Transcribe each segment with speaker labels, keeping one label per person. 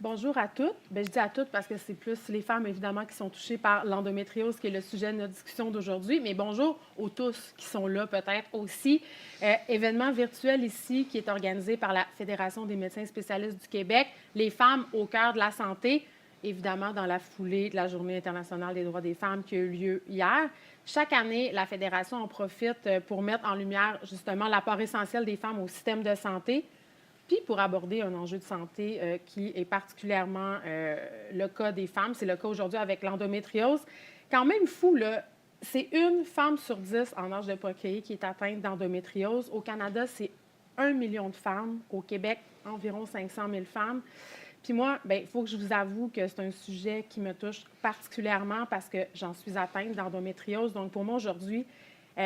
Speaker 1: Bonjour à toutes. Bien, je dis à toutes parce que c'est plus les femmes, évidemment, qui sont touchées par l'endométriose, qui est le sujet de notre discussion d'aujourd'hui. Mais bonjour aux tous qui sont là, peut-être aussi. Événement virtuel ici qui est organisé par la Fédération des médecins spécialistes du Québec. Les femmes au cœur de la santé, évidemment, dans la foulée de la Journée internationale des droits des femmes qui a eu lieu hier. Chaque année, la Fédération en profite pour mettre en lumière, justement, l'apport essentiel des femmes au système de santé. Puis pour aborder un enjeu de santé qui est particulièrement le cas des femmes, c'est le cas aujourd'hui avec l'endométriose. Quand même fou, là, c'est une femme sur 10 en âge de procréer qui est atteinte d'endométriose. Au Canada, c'est 1 million de femmes. Au Québec, environ 500 000 femmes. Puis moi, bien, il faut que je vous avoue que c'est un sujet qui me touche particulièrement parce que j'en suis atteinte d'endométriose. Donc pour moi, aujourd'hui,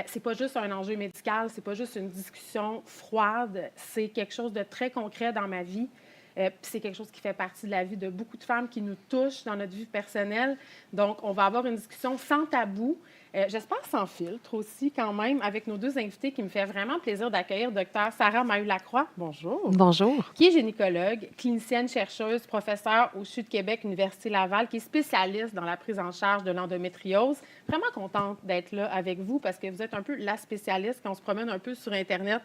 Speaker 1: c'est pas juste un enjeu médical, c'est pas juste une discussion froide, c'est quelque chose de très concret dans ma vie. Puis c'est quelque chose qui fait partie de la vie de beaucoup de femmes qui nous touchent dans notre vie personnelle. Donc, on va avoir une discussion sans tabou, j'espère sans filtre aussi quand même, avec nos deux invités qui me fait vraiment plaisir d'accueillir Dr Sarah Maheu-Lacroix. Bonjour.
Speaker 2: Bonjour.
Speaker 1: Qui est gynécologue, clinicienne chercheuse, professeure au CHU de Québec, Université Laval, qui est spécialiste dans la prise en charge de l'endométriose. Vraiment contente d'être là avec vous parce que vous êtes un peu la spécialiste. Quand on se promène un peu sur Internet,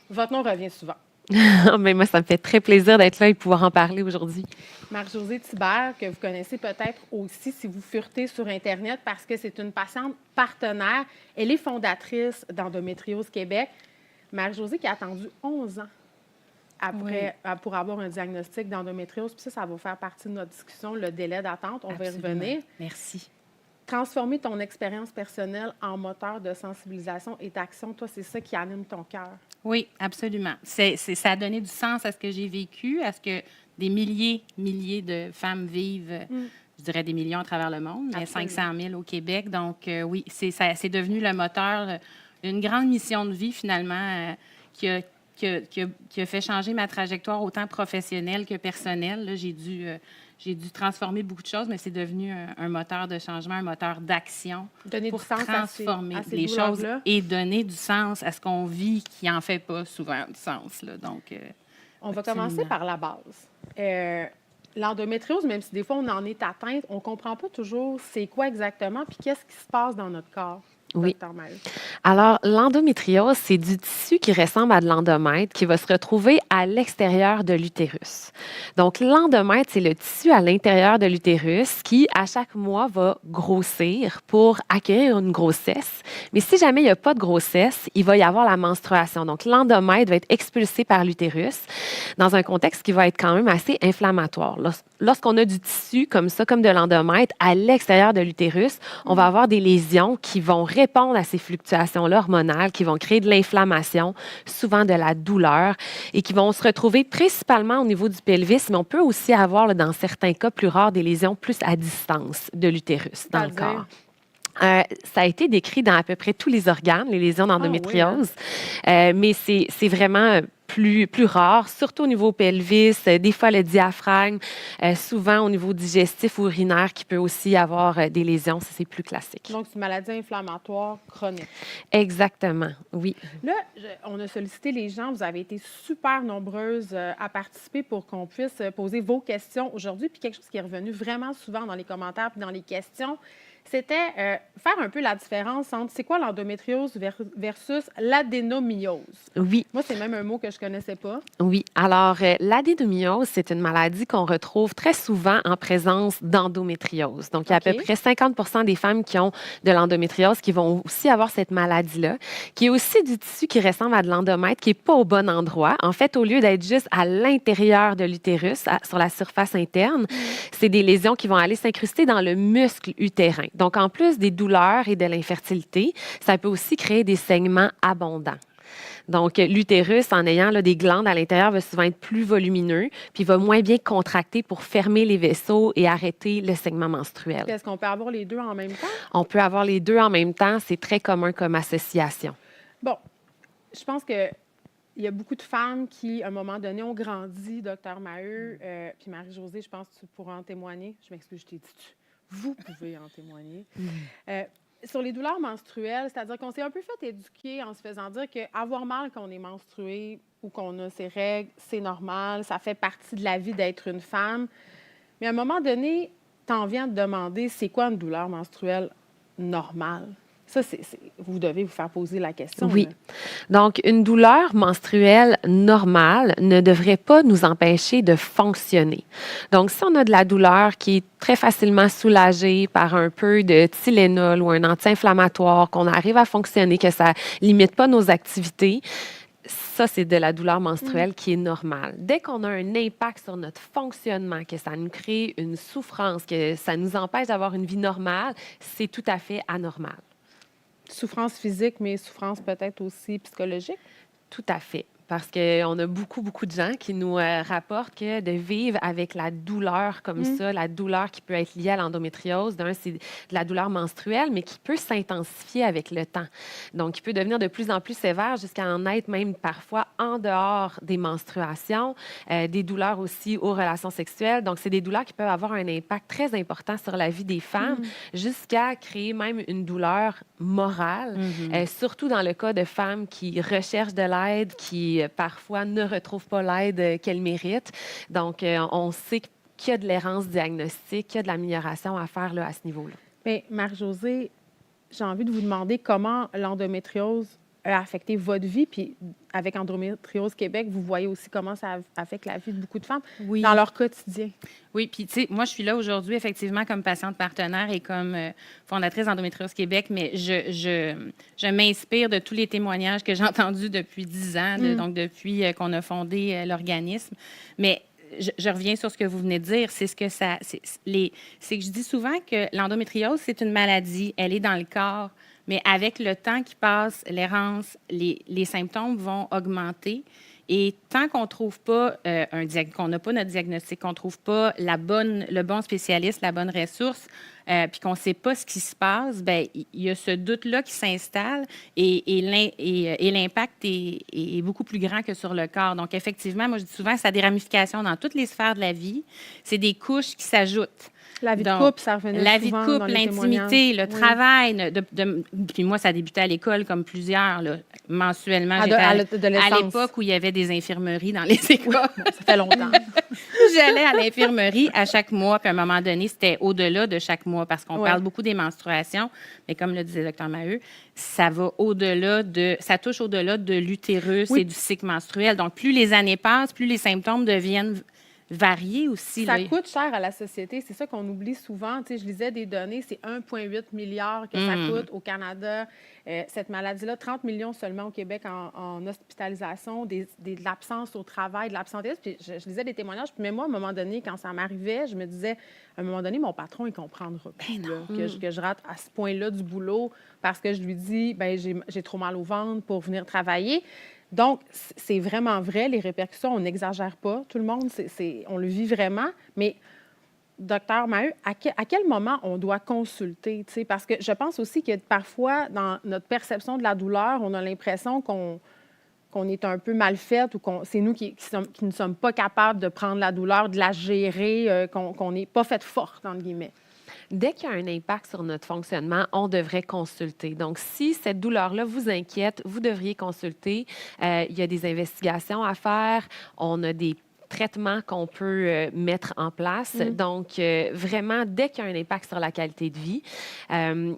Speaker 1: votre nom revient souvent.
Speaker 2: Mais moi, ça me fait très plaisir d'être là et de pouvoir en parler aujourd'hui.
Speaker 1: Marie-Josée Thibert, que vous connaissez peut-être aussi si vous furetez sur Internet parce que c'est une patiente partenaire. Elle est fondatrice d'Endométriose Québec. Marie-Josée qui a attendu 11 ans après, pour avoir un diagnostic d'endométriose. Puis ça va faire partie de notre discussion, le délai d'attente. On va y revenir.
Speaker 3: Merci.
Speaker 1: Transformer ton expérience personnelle en moteur de sensibilisation et d'action, toi, c'est ça qui anime ton cœur.
Speaker 3: Oui, absolument. Ça a donné du sens à ce que j'ai vécu, à ce que des milliers de femmes vivent, je dirais des millions à travers le monde, mais 500 000 au Québec. Donc, oui, c'est devenu le moteur, une grande mission de vie, finalement, qui a fait changer ma trajectoire autant professionnelle que personnelle. Là, j'ai dû transformer beaucoup de choses, mais c'est devenu un moteur de changement, un moteur d'action pour transformer les choses et donner du sens à ce qu'on vit qui n'en fait pas souvent du sens. Là. Donc,
Speaker 1: on va commencer par la base. L'endométriose, même si des fois on en est atteinte, on ne comprend pas toujours c'est quoi exactement puis qu'est-ce qui se passe dans notre corps.
Speaker 2: Oui. Alors, l'endométriose, c'est du tissu qui ressemble à de l'endomètre qui va se retrouver à l'extérieur de l'utérus. Donc, l'endomètre, c'est le tissu à l'intérieur de l'utérus qui, à chaque mois, va grossir pour accueillir une grossesse. Mais si jamais il n'y a pas de grossesse, il va y avoir la menstruation. Donc, l'endomètre va être expulsé par l'utérus dans un contexte qui va être quand même assez inflammatoire. Lorsqu'on a du tissu comme ça, comme de l'endomètre, à l'extérieur de l'utérus, on va avoir des lésions qui vont répondre à ces fluctuations-là hormonales, qui vont créer de l'inflammation, souvent de la douleur, et qui vont se retrouver principalement au niveau du pelvis, mais on peut aussi avoir, dans certains cas plus rares, des lésions plus à distance de l'utérus dans le corps. Ça a été décrit dans à peu près tous les organes, les lésions d'endométriose, mais c'est vraiment plus rare, surtout au niveau pelvis, des fois le diaphragme, souvent au niveau digestif ou urinaire qui peut aussi avoir des lésions, ça c'est plus classique.
Speaker 1: Donc, c'est une maladie inflammatoire chronique.
Speaker 2: Exactement, oui.
Speaker 1: Là, on a sollicité les gens, vous avez été super nombreuses à participer pour qu'on puisse poser vos questions aujourd'hui. Puis quelque chose qui est revenu vraiment souvent dans les commentaires puis dans les questions, c'était faire un peu la différence entre c'est quoi l'endométriose versus l'adénomyose.
Speaker 2: Oui.
Speaker 1: Moi, c'est même un mot que je ne connaissais pas.
Speaker 2: Oui. Alors, l'adénomyose, c'est une maladie qu'on retrouve très souvent en présence d'endométriose. Donc, il y a à peu près 50 des femmes qui ont de l'endométriose qui vont aussi avoir cette maladie-là, qui est aussi du tissu qui ressemble à de l'endomètre, qui n'est pas au bon endroit. En fait, au lieu d'être juste à l'intérieur de l'utérus, sur la surface interne, c'est des lésions qui vont aller s'incruster dans le muscle utérin. Donc, en plus des douleurs et de l'infertilité, ça peut aussi créer des saignements abondants. Donc, l'utérus, en ayant des glandes à l'intérieur, va souvent être plus volumineux, puis va moins bien contracter pour fermer les vaisseaux et arrêter le saignement menstruel.
Speaker 1: Est-ce qu'on peut avoir les deux en même temps?
Speaker 2: On peut avoir les deux en même temps. C'est très commun comme association.
Speaker 1: Bon, je pense que il y a beaucoup de femmes qui, à un moment donné, ont grandi, Dr Maheu, puis Marie-Josée, je pense que tu pourras en témoigner. Je m'excuse, je t'ai dit tu. Vous pouvez en témoigner. sur les douleurs menstruelles, c'est-à-dire qu'on s'est un peu fait éduquer en se faisant dire qu'avoir mal quand on est menstrué ou qu'on a ses règles, c'est normal, ça fait partie de la vie d'être une femme. Mais à un moment donné, t'en viens de demander c'est quoi une douleur menstruelle normale? Ça, vous devez vous faire poser la question.
Speaker 2: Oui.
Speaker 1: Là.
Speaker 2: Donc, une douleur menstruelle normale ne devrait pas nous empêcher de fonctionner. Donc, si on a de la douleur qui est très facilement soulagée par un peu de Tylenol ou un anti-inflammatoire, qu'on arrive à fonctionner, que ça limite pas nos activités, ça, c'est de la douleur menstruelle qui est normale. Dès qu'on a un impact sur notre fonctionnement, que ça nous crée une souffrance, que ça nous empêche d'avoir une vie normale, c'est tout à fait anormal.
Speaker 1: Souffrance physique, mais souffrance peut-être aussi psychologique?
Speaker 2: Tout à fait. Parce qu'on a beaucoup de gens qui nous rapportent que de vivre avec la douleur comme ça, la douleur qui peut être liée à l'endométriose, c'est de la douleur menstruelle, mais qui peut s'intensifier avec le temps. Donc, qui peut devenir de plus en plus sévère jusqu'à en être même parfois en dehors des menstruations, des douleurs aussi aux relations sexuelles. Donc, c'est des douleurs qui peuvent avoir un impact très important sur la vie des femmes, jusqu'à créer même une douleur morale, surtout dans le cas de femmes qui recherchent de l'aide, qui parfois ne retrouvent pas l'aide qu'elles méritent. Donc, on sait qu'il y a de l'errance diagnostique, qu'il y a de l'amélioration à faire là, à ce niveau-là.
Speaker 1: Bien, Marie-Josée, j'ai envie de vous demander comment l'endométriose a affecté votre vie, puis avec Endométriose Québec, vous voyez aussi comment ça affecte la vie de beaucoup de femmes dans leur quotidien.
Speaker 3: Oui, puis tu sais, moi, je suis là aujourd'hui, effectivement, comme patiente partenaire et comme fondatrice d'Endométriose Québec, mais je m'inspire de tous les témoignages que j'ai entendus depuis 10 ans, donc depuis qu'on a fondé l'organisme. Mais je reviens sur ce que vous venez de dire. C'est que je dis souvent que l'endométriose, c'est une maladie. Elle est dans le corps. Mais avec le temps qui passe, l'errance, les symptômes vont augmenter. Et tant qu'on ne trouve pas qu'on n'a pas notre diagnostic, qu'on ne trouve pas le bon spécialiste, la bonne ressource, puis qu'on ne sait pas ce qui se passe, bien, il y a ce doute-là qui s'installe et l'impact est beaucoup plus grand que sur le corps. Donc, effectivement, moi, je dis souvent que ça a des ramifications dans toutes les sphères de la vie. C'est des couches qui s'ajoutent.
Speaker 1: La vie de couple, ça revenait souvent.
Speaker 3: La vie de couple, l'intimité, le travail. Puis moi, ça a débuté à l'école comme plusieurs, là, mensuellement. J'étais à l'époque où il y avait des infirmeries dans les écoles.
Speaker 1: Bon, ça fait longtemps.
Speaker 3: J'allais à l'infirmerie à chaque mois, puis à un moment donné, c'était au-delà de chaque mois, parce qu'on parle beaucoup des menstruations, mais comme le disait le Dr Maheu, ça touche au-delà de l'utérus et du cycle menstruel. Donc, plus les années passent, plus les symptômes deviennent variés aussi.
Speaker 1: Ça coûte cher à la société. C'est ça qu'on oublie souvent. Tu sais, je lisais des données, c'est 1,8 milliard que ça coûte au Canada. Cette maladie-là, 30 millions seulement au Québec en hospitalisation, de l'absence au travail, de l'absentéisme. Puis je lisais des témoignages. Puis même moi, à un moment donné, quand ça m'arrivait, je me disais, à un moment donné, mon patron, il comprendra plus que je rate à ce point-là du boulot parce que je lui dis, ben j'ai trop mal au ventre pour venir travailler. Donc, c'est vraiment vrai, les répercussions, on n'exagère pas. Tout le monde, on le vit vraiment. Mais, docteur Maheu, à quel moment on doit consulter? T'sais? Parce que je pense aussi que parfois, dans notre perception de la douleur, on a l'impression qu'on est un peu mal fait ou c'est nous qui ne sommes pas capables de prendre la douleur, de la gérer, qu'on n'est pas fait forte, entre guillemets.
Speaker 2: Dès qu'il y a un impact sur notre fonctionnement, on devrait consulter. Donc, si cette douleur-là vous inquiète, vous devriez consulter. Il y a des investigations à faire. On a des traitements qu'on peut mettre en place. Donc, vraiment, dès qu'il y a un impact sur la qualité de vie.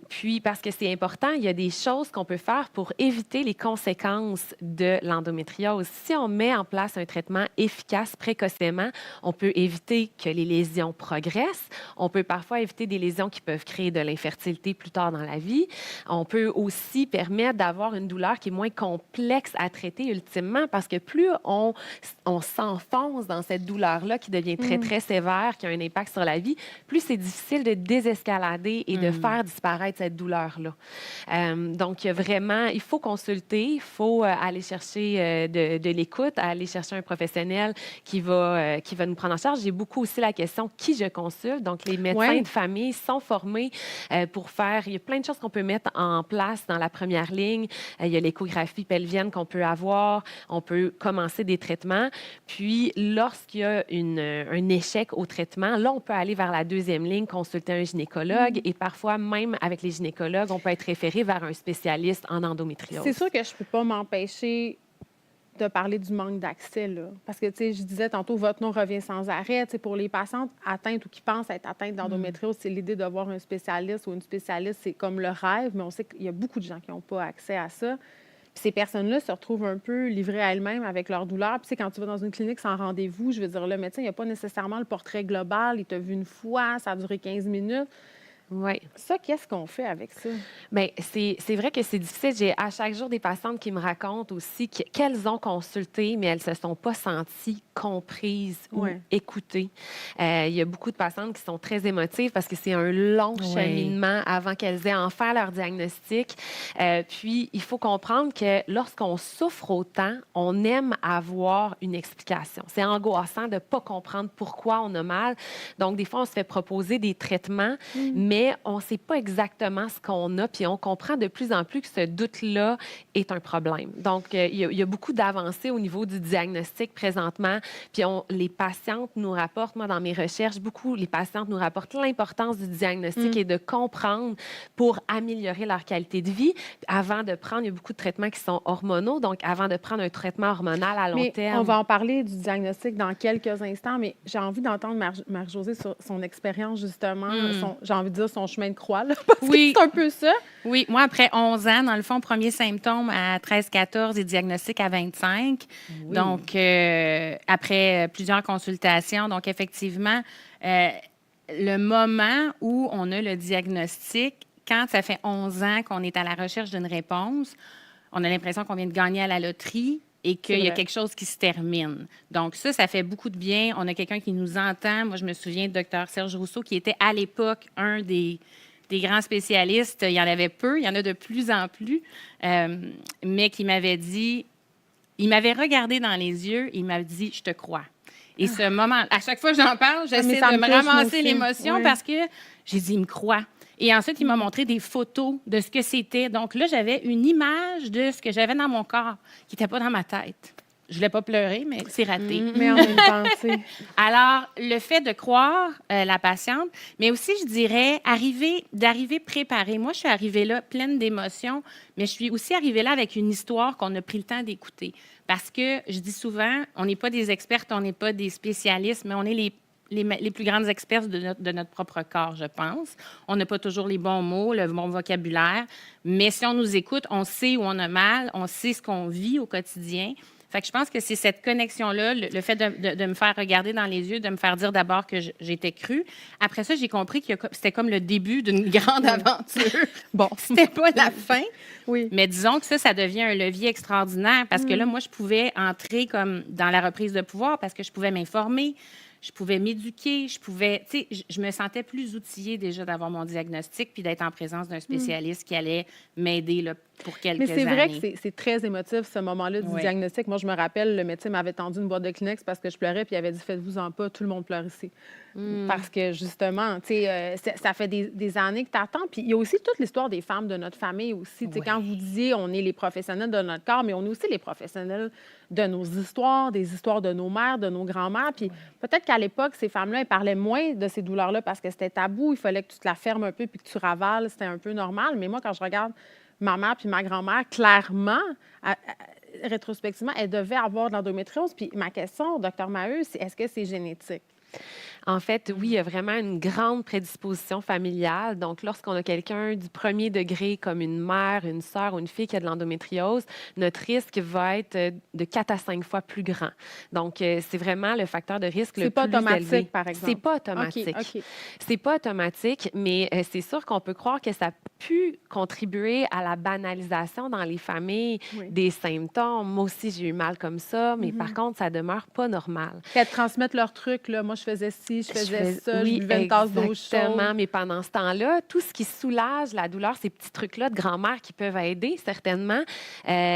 Speaker 2: Puis, parce que c'est important, il y a des choses qu'on peut faire pour éviter les conséquences de l'endométriose. Si on met en place un traitement efficace précocement, on peut éviter que les lésions progressent. On peut parfois éviter des lésions qui peuvent créer de l'infertilité plus tard dans la vie. On peut aussi permettre d'avoir une douleur qui est moins complexe à traiter ultimement parce que plus on s'enfonce dans cette douleur-là qui devient très, très sévère, qui a un impact sur la vie, plus c'est difficile de désescalader et de faire disparaître cette douleur-là. Donc, vraiment, il faut consulter, il faut aller chercher de l'écoute, aller chercher un professionnel qui va nous prendre en charge. J'ai beaucoup aussi la question qui je consulte. Donc, les médecins de famille sont formés pour faire... Il y a plein de choses qu'on peut mettre en place dans la première ligne. Il y a l'échographie pelvienne qu'on peut avoir. On peut commencer des traitements. Puis lorsqu'il y a un échec au traitement, là, on peut aller vers la deuxième ligne, consulter un gynécologue et parfois, même avec les gynécologues, on peut être référé vers un spécialiste en endométriose.
Speaker 1: C'est sûr que je ne peux pas m'empêcher de parler du manque d'accès, là. Parce que, tu sais, je disais tantôt, votre nom revient sans arrêt. Tu sais, pour les patientes atteintes ou qui pensent être atteintes d'endométriose, c'est l'idée de voir un spécialiste ou une spécialiste, c'est comme le rêve, mais on sait qu'il y a beaucoup de gens qui n'ont pas accès à ça. Puis ces personnes-là se retrouvent un peu livrées à elles-mêmes avec leur douleur. Puis, tu sais, quand tu vas dans une clinique sans rendez-vous, je veux dire, le médecin, il n'y a pas nécessairement le portrait global. Il t'a vu une fois, ça a duré 15 minutes.
Speaker 2: Oui.
Speaker 1: Ça, qu'est-ce qu'on fait avec ça?
Speaker 2: Bien, c'est vrai que c'est difficile. J'ai à chaque jour des patientes qui me racontent aussi qu'elles ont consulté, mais elles ne se sont pas senties comprises ou écoutées. Il y a beaucoup de patientes qui sont très émotives parce que c'est un long cheminement avant qu'elles aient enfin leur diagnostic. Puis, il faut comprendre que lorsqu'on souffre autant, on aime avoir une explication. C'est angoissant de ne pas comprendre pourquoi on a mal. Donc, des fois, on se fait proposer des traitements, mais on ne sait pas exactement ce qu'on a, puis on comprend de plus en plus que ce doute-là est un problème. Donc, il y a beaucoup d'avancées au niveau du diagnostic présentement, puis les patientes nous rapportent, moi, dans mes recherches, les patientes nous rapportent l'importance du diagnostic et de comprendre pour améliorer leur qualité de vie. Avant de prendre, il y a beaucoup de traitements qui sont hormonaux, donc avant de prendre un traitement hormonal à long terme.
Speaker 1: On va en parler du diagnostic dans quelques instants, mais j'ai envie d'entendre Marie-Josée sur son expérience, justement, j'ai envie de dire son chemin de croix, là, parce que c'est un peu ça.
Speaker 3: Oui, moi, après 11 ans, dans le fond, premier symptôme à 13-14 et diagnostic à 25. Oui. Donc, après plusieurs consultations, donc effectivement, le moment où on a le diagnostic, quand ça fait 11 ans qu'on est à la recherche d'une réponse, on a l'impression qu'on vient de gagner à la loterie et qu'il y a quelque chose qui se termine. Donc ça fait beaucoup de bien. On a quelqu'un qui nous entend. Moi, je me souviens de Dr. Serge Rousseau, qui était à l'époque un des grands spécialistes. Il y en avait peu, il y en a de plus en plus, mais qui m'avait dit, il m'avait regardé dans les yeux et il m'avait dit « Je te crois ». Et ce moment, à chaque fois que j'en parle, j'essaie de me ramasser l'émotion parce que j'ai dit « Il me croit ». Et ensuite, il m'a montré des photos de ce que c'était. Donc là, j'avais une image de ce que j'avais dans mon corps qui n'était pas dans ma tête. Je ne voulais pas pleurer, mais c'est raté.
Speaker 1: Mais en même temps, tu sais.
Speaker 3: Alors, le fait de croire la patiente, mais aussi, je dirais, d'arriver préparée. Moi, je suis arrivée là pleine d'émotions, mais je suis aussi arrivée là avec une histoire qu'on a pris le temps d'écouter. Parce que, je dis souvent, on n'est pas des expertes, on n'est pas des spécialistes, mais on est les plus grandes expertes de notre propre corps, je pense. On n'a pas toujours les bons mots, le bon vocabulaire, mais si on nous écoute, on sait où on a mal, on sait ce qu'on vit au quotidien. Fait que je pense que c'est cette connexion-là, le fait de me faire regarder dans les yeux, de me faire dire d'abord que j'étais crue. Après ça, j'ai compris que c'était comme le début d'une grande aventure. Bon, c'était pas la fin, mais disons que ça devient un levier extraordinaire parce que là, moi, je pouvais entrer comme dans la reprise de pouvoir parce que je pouvais m'informer, je pouvais m'éduquer, je me sentais plus outillée déjà d'avoir mon diagnostic puis d'être en présence d'un spécialiste qui allait m'aider là, pour quelques années.
Speaker 1: Mais c'est vrai que c'est très émotif, ce moment-là du diagnostic. Moi, je me rappelle, le médecin m'avait tendu une boîte de Kleenex parce que je pleurais puis il avait dit « Faites-vous-en pas, tout le monde pleure ici. » Parce que, justement, tu sais, ça fait des années que tu attends. Puis il y a aussi toute l'histoire des femmes de notre famille aussi. Tu sais, quand vous disiez on est les professionnels de notre corps, mais on est aussi les professionnels de nos histoires, des histoires de nos mères, de nos grands-mères. Puis peut-être qu'à l'époque, ces femmes-là, elles parlaient moins de ces douleurs-là parce que c'était tabou. Il fallait que tu te la fermes un peu puis que tu ravales. C'était un peu normal. Mais moi, quand je regarde ma mère puis ma grand-mère, clairement, rétrospectivement, elles devaient avoir de l'endométriose. Puis ma question, Dr. Maheu, c'est est-ce que c'est génétique?
Speaker 2: En fait, oui, il y a vraiment une grande prédisposition familiale. Donc, lorsqu'on a quelqu'un du premier degré, comme une mère, une sœur ou une fille qui a de l'endométriose, notre risque va être de 4 à 5 fois plus grand. Donc, c'est vraiment le facteur de risque le plus élevé.
Speaker 1: C'est pas automatique, par exemple?
Speaker 2: C'est pas automatique.
Speaker 1: Okay.
Speaker 2: C'est pas automatique, mais c'est sûr qu'on peut croire que ça a pu contribuer à la banalisation dans les familles des symptômes. Moi aussi, j'ai eu mal comme ça, mais par contre, ça demeure pas normal.
Speaker 1: Qu'elles transmettent leurs trucs, là. Moi, je faisais ci, je faisais ça,
Speaker 2: oui,
Speaker 1: je buvais une tasse d'eau
Speaker 2: exactement.
Speaker 1: chaude.
Speaker 2: Mais pendant ce temps-là, tout ce qui soulage la douleur, ces petits trucs-là de grand-mère qui peuvent aider, certainement,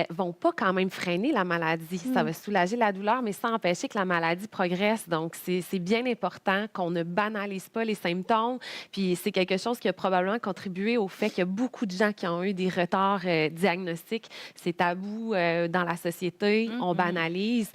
Speaker 2: vont pas quand même freiner la maladie. Ça va soulager la douleur, mais sans empêcher que la maladie progresse. Donc, c'est bien important qu'on ne banalise pas les symptômes. Puis, c'est quelque chose qui a probablement contribué au fait qu'il y a beaucoup de gens qui ont eu des retards diagnostiques. C'est tabou dans la société, on banalise.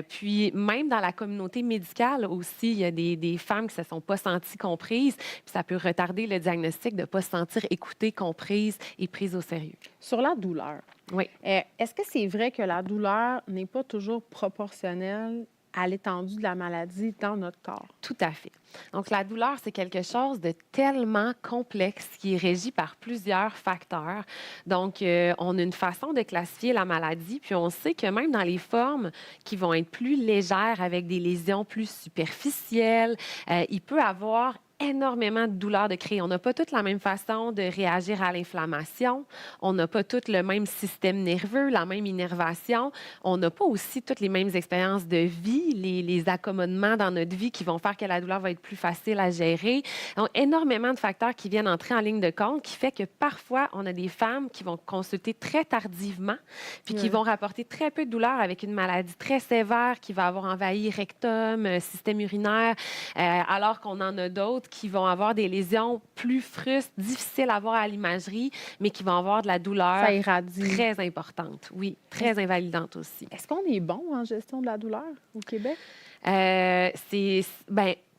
Speaker 2: Puis, même dans la communauté médicale aussi, il y a des femmes qui ne se sont pas senties comprises. Puis, ça peut retarder le diagnostic de ne pas se sentir écoutée, comprise et prise au sérieux.
Speaker 1: Sur la douleur,
Speaker 2: Oui.
Speaker 1: est-ce que c'est vrai que la douleur n'est pas toujours proportionnelle à l'étendue de la maladie dans notre corps?
Speaker 2: Tout à fait. Donc, la douleur, c'est quelque chose de tellement complexe qui est régi par plusieurs facteurs. Donc, on a une façon de classifier la maladie, puis on sait que même dans les formes qui vont être plus légères, avec des lésions plus superficielles, il peut avoir énormément de douleurs de créer. On n'a pas toute la même façon de réagir à l'inflammation. On n'a pas tout le même système nerveux, la même innervation. On n'a pas aussi toutes les mêmes expériences de vie, les accommodements dans notre vie qui vont faire que la douleur va être plus facile à gérer. Donc, énormément de facteurs qui viennent entrer en ligne de compte qui fait que parfois, on a des femmes qui vont consulter très tardivement puis qui vont rapporter très peu de douleur avec une maladie très sévère qui va avoir envahi rectum, système urinaire, alors qu'on en a d'autres qui vont avoir des lésions plus frustes, difficiles à voir à l'imagerie, mais qui vont avoir de la douleur
Speaker 1: Ça irradie.
Speaker 2: très importante. Oui, très invalidante aussi.
Speaker 1: Est-ce qu'on est bon en gestion de la douleur au Québec?
Speaker 2: Je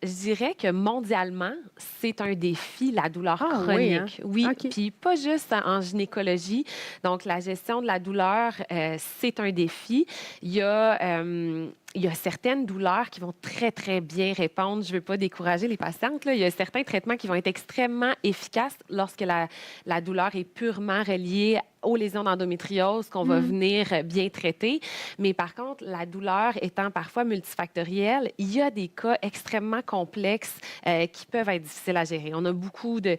Speaker 2: dirais que mondialement, c'est un défi, la douleur
Speaker 1: Ah,
Speaker 2: chronique.
Speaker 1: oui, hein? OK.
Speaker 2: Puis pas juste en gynécologie. Donc, la gestion de la douleur, c'est un défi. Il y a certaines douleurs qui vont très, très bien répondre. Je ne veux pas décourager les patientes, là. Il y a certains traitements qui vont être extrêmement efficaces lorsque la douleur est purement reliée aux lésions d'endométriose qu'on va venir bien traiter. Mais par contre, la douleur étant parfois multifactorielle, il y a des cas extrêmement complexes qui peuvent être difficiles à gérer. On a beaucoup de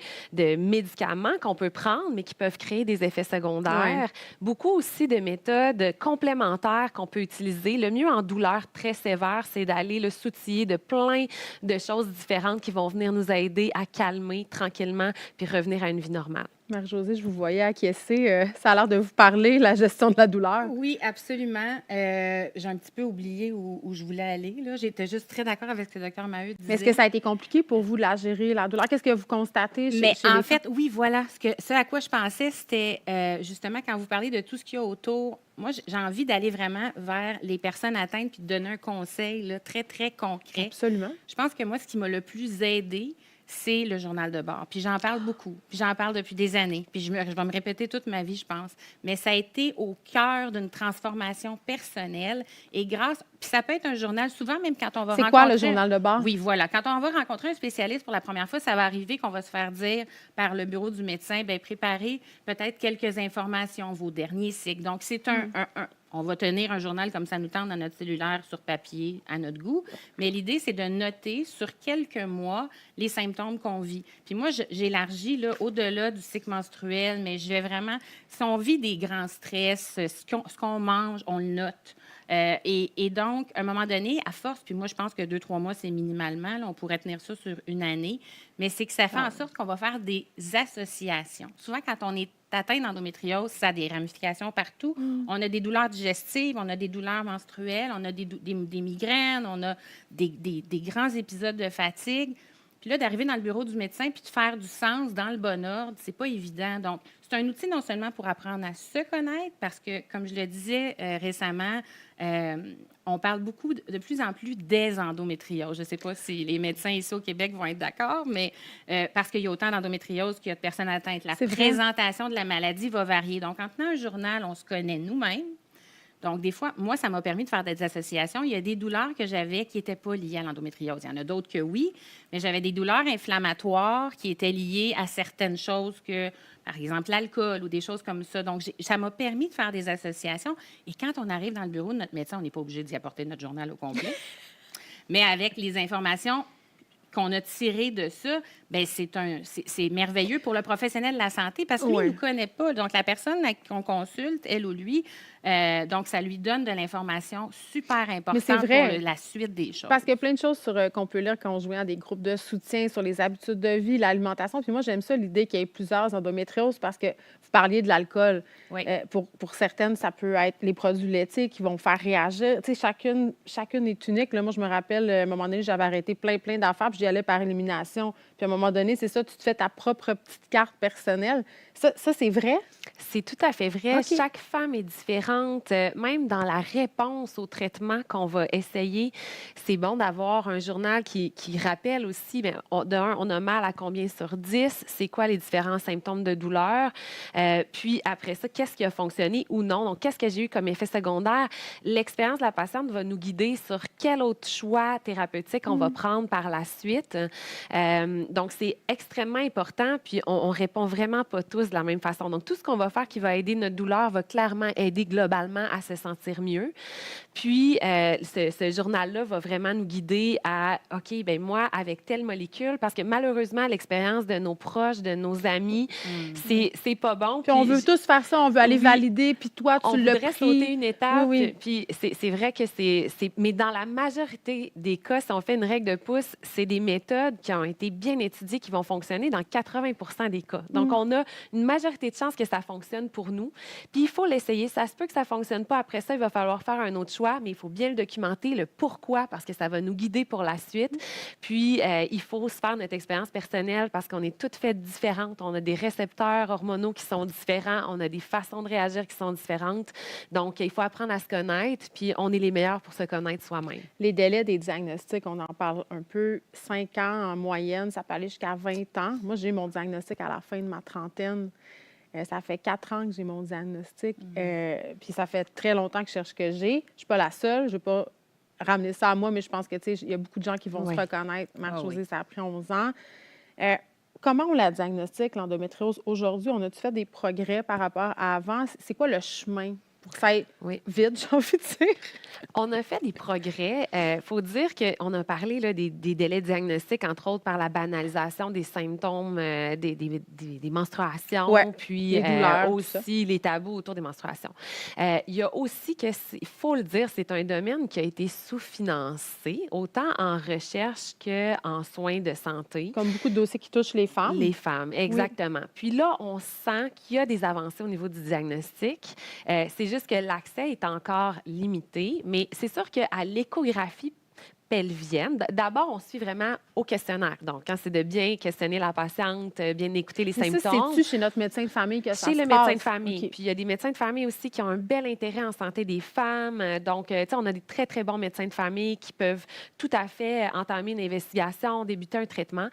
Speaker 2: médicaments qu'on peut prendre, mais qui peuvent créer des effets secondaires. Beaucoup aussi de méthodes complémentaires qu'on peut utiliser. Le mieux en douleur très sévère, c'est d'aller le s'outiller de plein de choses différentes qui vont venir nous aider à calmer tranquillement puis revenir à une vie normale.
Speaker 1: Marie-Josée, je vous voyais acquiescer. Ça a l'air de vous parler, la gestion de la douleur.
Speaker 3: Oui, absolument. J'ai un petit peu oublié où je voulais aller. Là. J'étais juste très d'accord avec ce que le docteur Maheu disait.
Speaker 1: Mais est-ce que ça a été compliqué pour vous de la gérer, la douleur? Qu'est-ce que vous constatez chez
Speaker 3: Mais
Speaker 1: chez
Speaker 3: en
Speaker 1: les
Speaker 3: fait, oui, voilà. Ce à quoi je pensais, c'était justement quand vous parlez de tout ce qu'il y a autour. Moi, j'ai envie d'aller vraiment vers les personnes atteintes puis de donner un conseil là, très, très concret.
Speaker 1: Absolument.
Speaker 3: Je pense que moi, ce qui m'a le plus aidé, c'est le journal de bord. Puis j'en parle beaucoup. Puis j'en parle depuis des années. Puis je vais me répéter toute ma vie, je pense. Mais ça a été au cœur d'une transformation personnelle. Et puis ça peut être un journal, souvent même quand on va rencontrer...
Speaker 1: C'est quoi le journal de bord?
Speaker 3: Oui, voilà. Quand on va rencontrer un spécialiste pour la première fois, ça va arriver qu'on va se faire dire par le bureau du médecin, bien, préparez peut-être quelques informations, vos derniers cycles. Donc, c'est on va tenir un journal comme ça nous tente dans notre cellulaire sur papier à notre goût. Mais l'idée, c'est de noter sur quelques mois les symptômes qu'on vit. Puis moi, j'élargis là, au-delà du cycle menstruel, mais je vais vraiment... Si on vit des grands stress, ce qu'on mange, on le note. Et donc, à un moment donné, à force, puis moi, je pense que 2-3 mois, c'est minimalement, là, on pourrait tenir ça sur une année, mais c'est que ça fait en sorte qu'on va faire des associations. Souvent, quand on est atteint d'endométriose, ça a des ramifications partout. On a des douleurs digestives, on a des douleurs menstruelles, on a des migraines, on a des grands épisodes de fatigue. Puis là, d'arriver dans le bureau du médecin puis de faire du sens dans le bon ordre, c'est pas évident. Donc, c'est un outil non seulement pour apprendre à se connaître, parce que, comme je le disais récemment, on parle beaucoup, de plus en plus des endométrioses. Je ne sais pas si les médecins ici au Québec vont être d'accord, mais parce qu'il y a autant d'endométriose qu'il y a de personnes atteintes. La présentation de la maladie va varier. Donc, en tenant un journal, on se connaît nous-mêmes. Donc, des fois, moi, ça m'a permis de faire des associations. Il y a des douleurs que j'avais qui n'étaient pas liées à l'endométriose. Il y en a d'autres que oui, mais j'avais des douleurs inflammatoires qui étaient liées à certaines choses que, par exemple, l'alcool ou des choses comme ça. Donc, ça m'a permis de faire des associations. Et quand on arrive dans le bureau de notre médecin, on n'est pas obligé d'y apporter notre journal au complet. Mais avec les informations qu'on a tirées de ça, bien, c'est merveilleux pour le professionnel de la santé parce que lui, il ne nous connaît pas. Donc, la personne qu'on consulte, elle ou lui, Donc, ça lui donne de l'information super
Speaker 1: Mais
Speaker 3: importante
Speaker 1: c'est vrai.
Speaker 3: pour la suite des choses.
Speaker 1: Parce qu'il y a plein de choses qu'on peut lire quand on joue à des groupes de soutien sur les habitudes de vie, l'alimentation. Puis moi, j'aime ça, l'idée qu'il y ait plusieurs endométrioses parce que vous parliez de l'alcool.
Speaker 3: Oui.
Speaker 1: Pour certaines, ça peut être les produits laitiers qui vont faire réagir. Tu sais, chacune est unique. Là, moi, je me rappelle, à un moment donné, j'avais arrêté plein d'affaires, puis j'y allais par élimination. Puis à un moment donné, c'est ça, tu te fais ta propre petite carte personnelle. Ça c'est vrai?
Speaker 2: C'est tout à fait vrai.
Speaker 1: OK.
Speaker 2: Chaque femme est différente. Même dans la réponse au traitement qu'on va essayer, c'est bon d'avoir un journal qui rappelle aussi, bien, on a mal à combien sur 10, c'est quoi les différents symptômes de douleur, puis après ça, qu'est-ce qui a fonctionné ou non. Donc, qu'est-ce que j'ai eu comme effet secondaire? L'expérience de la patiente va nous guider sur quel autre choix thérapeutique on va prendre par la suite. Donc, c'est extrêmement important, puis on répond vraiment pas tous de la même façon. Donc, tout ce qu'on va faire qui va aider notre douleur va clairement aider globalement à se sentir mieux. Puis, ce journal-là va vraiment nous guider à, OK, bien moi, avec telle molécule, parce que malheureusement, l'expérience de nos proches, de nos amis, c'est pas bon.
Speaker 1: Puis on veut tous faire ça, on veut aller
Speaker 2: Oui.
Speaker 1: valider, puis toi,
Speaker 2: On
Speaker 1: tu l'as
Speaker 2: voudrait
Speaker 1: pris.
Speaker 2: sauter une étape.
Speaker 1: Oui.
Speaker 2: Puis c'est vrai que c'est... Mais dans la majorité des cas, si on fait une règle de pouce, c'est des méthodes qui ont été bien étudiées qui vont fonctionner dans 80 des cas. Donc, on a une majorité de chances que ça fonctionne pour nous. Puis, il faut l'essayer. Ça se peut que ça ne fonctionne pas. Après ça, il va falloir faire un autre choix, mais il faut bien le documenter, le pourquoi, parce que ça va nous guider pour la suite. Puis, il faut se faire notre expérience personnelle parce qu'on est toutes faites différentes. On a des récepteurs hormonaux qui sont différents. On a des façons de réagir qui sont différentes. Donc, il faut apprendre à se connaître, puis on est les meilleurs pour se connaître soi-même.
Speaker 1: Les délais des diagnostics, on en parle un peu. 5 ans en moyenne, ça peut aller jusqu'à 20 ans. Moi, j'ai eu mon diagnostic à la fin de ma trentaine. Ça fait 4 ans que j'ai mon diagnostic. Puis ça fait très longtemps que je cherche ce que j'ai. Je ne suis pas la seule. Je ne vais pas ramener ça à moi, mais je pense que, tu sais, il y a beaucoup de gens qui vont
Speaker 2: Oui.
Speaker 1: se reconnaître. Marie-Josée,
Speaker 3: oui.
Speaker 1: ça a pris 11 ans. Comment on la diagnostique, l'endométriose? Aujourd'hui, on a-tu fait des progrès par rapport à avant? C'est quoi le chemin pour que ça aille
Speaker 2: Oui.
Speaker 1: vite, j'ai envie de dire?
Speaker 2: On a fait des progrès. Il faut dire qu'on a parlé là, des délais diagnostiques, entre autres par la banalisation des symptômes des menstruations,
Speaker 1: Ouais,
Speaker 2: puis
Speaker 1: les douleurs, tout ça.
Speaker 2: aussi les tabous autour des menstruations. Il y a aussi que, il faut le dire, c'est un domaine qui a été sous-financé, autant en recherche qu'en soins de santé.
Speaker 1: Comme beaucoup de dossiers qui touchent les femmes.
Speaker 2: Les femmes, exactement. Puis là, on sent qu'il y a des avancées au niveau du diagnostic. C'est juste que l'accès est encore limité, mais c'est sûr qu'à l'échographie pelvienne, d'abord, on suit vraiment au questionnaire. Donc, quand c'est de bien questionner la patiente, bien écouter les
Speaker 1: Mais ça,
Speaker 2: symptômes.
Speaker 1: c'est-tu chez notre médecin de famille que ça
Speaker 2: Chez
Speaker 1: se
Speaker 2: le
Speaker 1: passe?
Speaker 2: médecin de famille.
Speaker 1: OK.
Speaker 2: Puis il y a des médecins de famille aussi qui ont un bel intérêt en santé des femmes. Donc, tu sais, on a des très, très bons médecins de famille qui peuvent tout à fait entamer une investigation, débuter un traitement.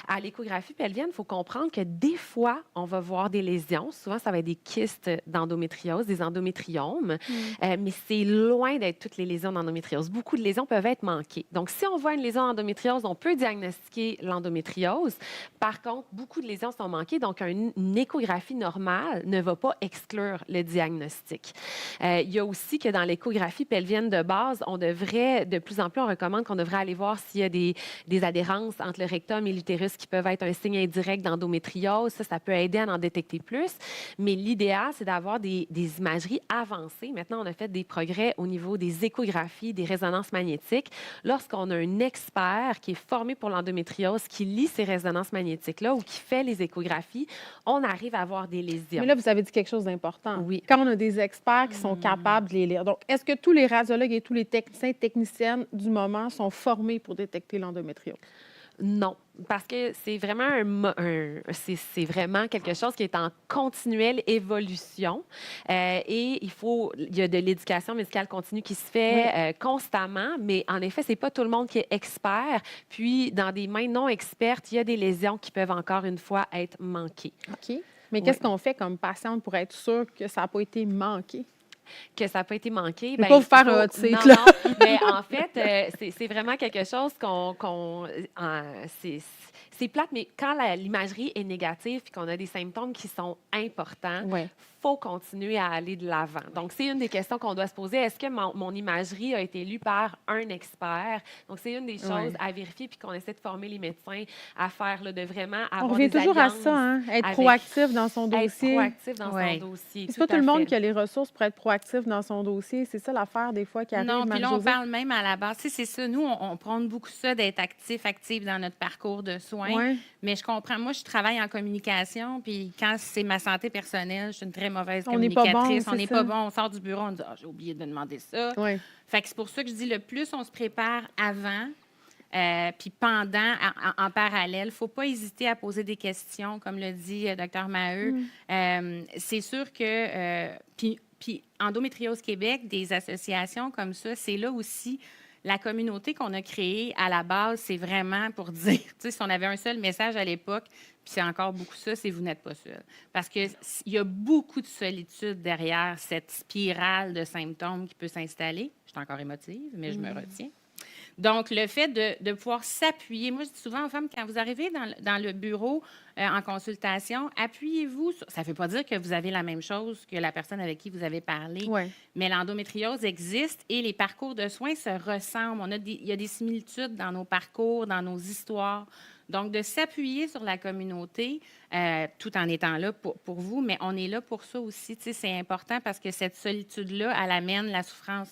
Speaker 2: À l'échographie pelvienne, il faut comprendre que des fois, on va voir des lésions. Souvent, ça va être des kystes d'endométriose, des endométriomes. Mais c'est loin d'être toutes les lésions d'endométriose. Beaucoup de lésions peuvent être manquées. Donc, si on voit une lésion d'endométriose, on peut diagnostiquer l'endométriose. Par contre, beaucoup de lésions sont manquées, donc une échographie normale ne va pas exclure le diagnostic. Il y a aussi que dans l'échographie pelvienne de base, on devrait, de plus en plus, on recommande qu'on devrait aller voir s'il y a des adhérences entre le rectum et l'utérus qui peuvent être un signe indirect d'endométriose. Ça peut aider à en détecter plus. Mais l'idéal, c'est d'avoir des imageries avancées. Maintenant, on a fait des progrès au niveau des échographies, des résonances magnétiques. Lorsqu'on a un expert qui est formé pour l'endométriose, qui lit ces résonances magnétiques-là ou qui fait les échographies, on arrive à avoir des lésions.
Speaker 1: Mais là, vous avez dit quelque chose d'important.
Speaker 2: Oui.
Speaker 1: Quand on a des experts qui sont capables de les lire. Donc, est-ce que tous les radiologues et tous les techniciens, techniciennes du moment sont formés pour détecter l'endométriose?
Speaker 2: Non, parce que c'est vraiment c'est vraiment quelque chose qui est en continuelle évolution et il y a de l'éducation médicale continue qui se fait constamment, mais en effet, c'est pas tout le monde qui est expert. Puis, dans des mains non expertes, il y a des lésions qui peuvent encore une fois être manquées.
Speaker 1: OK. Mais qu'est-ce qu'on fait comme patiente pour être sûr que ça n'a pas été manqué?
Speaker 2: Que ça n'a pas été manqué.
Speaker 1: Je ne peux pas vous faire un hot seat, là.
Speaker 2: Non, mais en fait, c'est vraiment quelque chose c'est plate, mais quand l'imagerie est négative et qu'on a des symptômes qui sont importants,
Speaker 1: Ouais.
Speaker 2: faut continuer à aller de l'avant. Donc, c'est une des questions qu'on doit se poser. Est-ce que mon imagerie a été lue par un expert? Donc, c'est une des choses à vérifier puis qu'on essaie de former les médecins à faire, là, de vraiment avoir
Speaker 1: On revient
Speaker 2: des
Speaker 1: toujours à
Speaker 2: alliances
Speaker 1: ça, hein? Être
Speaker 2: avec-
Speaker 1: proactif dans son
Speaker 2: être
Speaker 1: dossier.
Speaker 2: proactif dans son
Speaker 3: Ouais.
Speaker 2: dossier.
Speaker 1: C'est pas tout
Speaker 2: à
Speaker 1: le monde
Speaker 2: fait.
Speaker 1: qui a les ressources pour être proactif dans son dossier. C'est ça l'affaire, des fois, qui arrive,
Speaker 3: Non, puis là, on
Speaker 1: Marie-Josée.
Speaker 3: parle même à la base. Tu sais, c'est ça. Nous, on prône beaucoup ça, d'être actif dans notre parcours de soins.
Speaker 1: Ouais.
Speaker 3: Mais je comprends. Moi, je travaille en communication, puis quand c'est ma santé personnelle, je suis une très mauvaise
Speaker 1: On n'est pas bon,
Speaker 3: communicatrice. On
Speaker 1: c'est
Speaker 3: n'est
Speaker 1: ça.
Speaker 3: pas bon. On sort du bureau, on dit « Ah, j'ai oublié de demander ça.
Speaker 1: Ouais. »
Speaker 3: Fait que c'est pour ça que je dis, le plus on se prépare avant, puis pendant, en parallèle, il ne faut pas hésiter à poser des questions, comme le dit Dr Maheu. C'est sûr que, puis Endométriose Québec, des associations comme ça, c'est là aussi la communauté qu'on a créée à la base, c'est vraiment pour dire, tu sais, si on avait un seul message à l'époque, puis c'est encore beaucoup ça, c'est vous n'êtes pas seul. Parce qu'il y a beaucoup de solitude derrière cette spirale de symptômes qui peut s'installer. Je suis encore émotive, mais je me retiens. Donc, le fait de pouvoir s'appuyer, moi, je dis souvent aux femmes, quand vous arrivez dans le bureau en consultation, appuyez-vous sur... Ça ne veut pas dire que vous avez la même chose que la personne avec qui vous avez parlé,
Speaker 1: Ouais.
Speaker 3: mais l'endométriose existe et les parcours de soins se ressemblent. Il y a des similitudes dans nos parcours, dans nos histoires. Donc, de s'appuyer sur la communauté, tout en étant là pour vous, mais on est là pour ça aussi. Tu sais, c'est important parce que cette solitude-là, elle amène la souffrance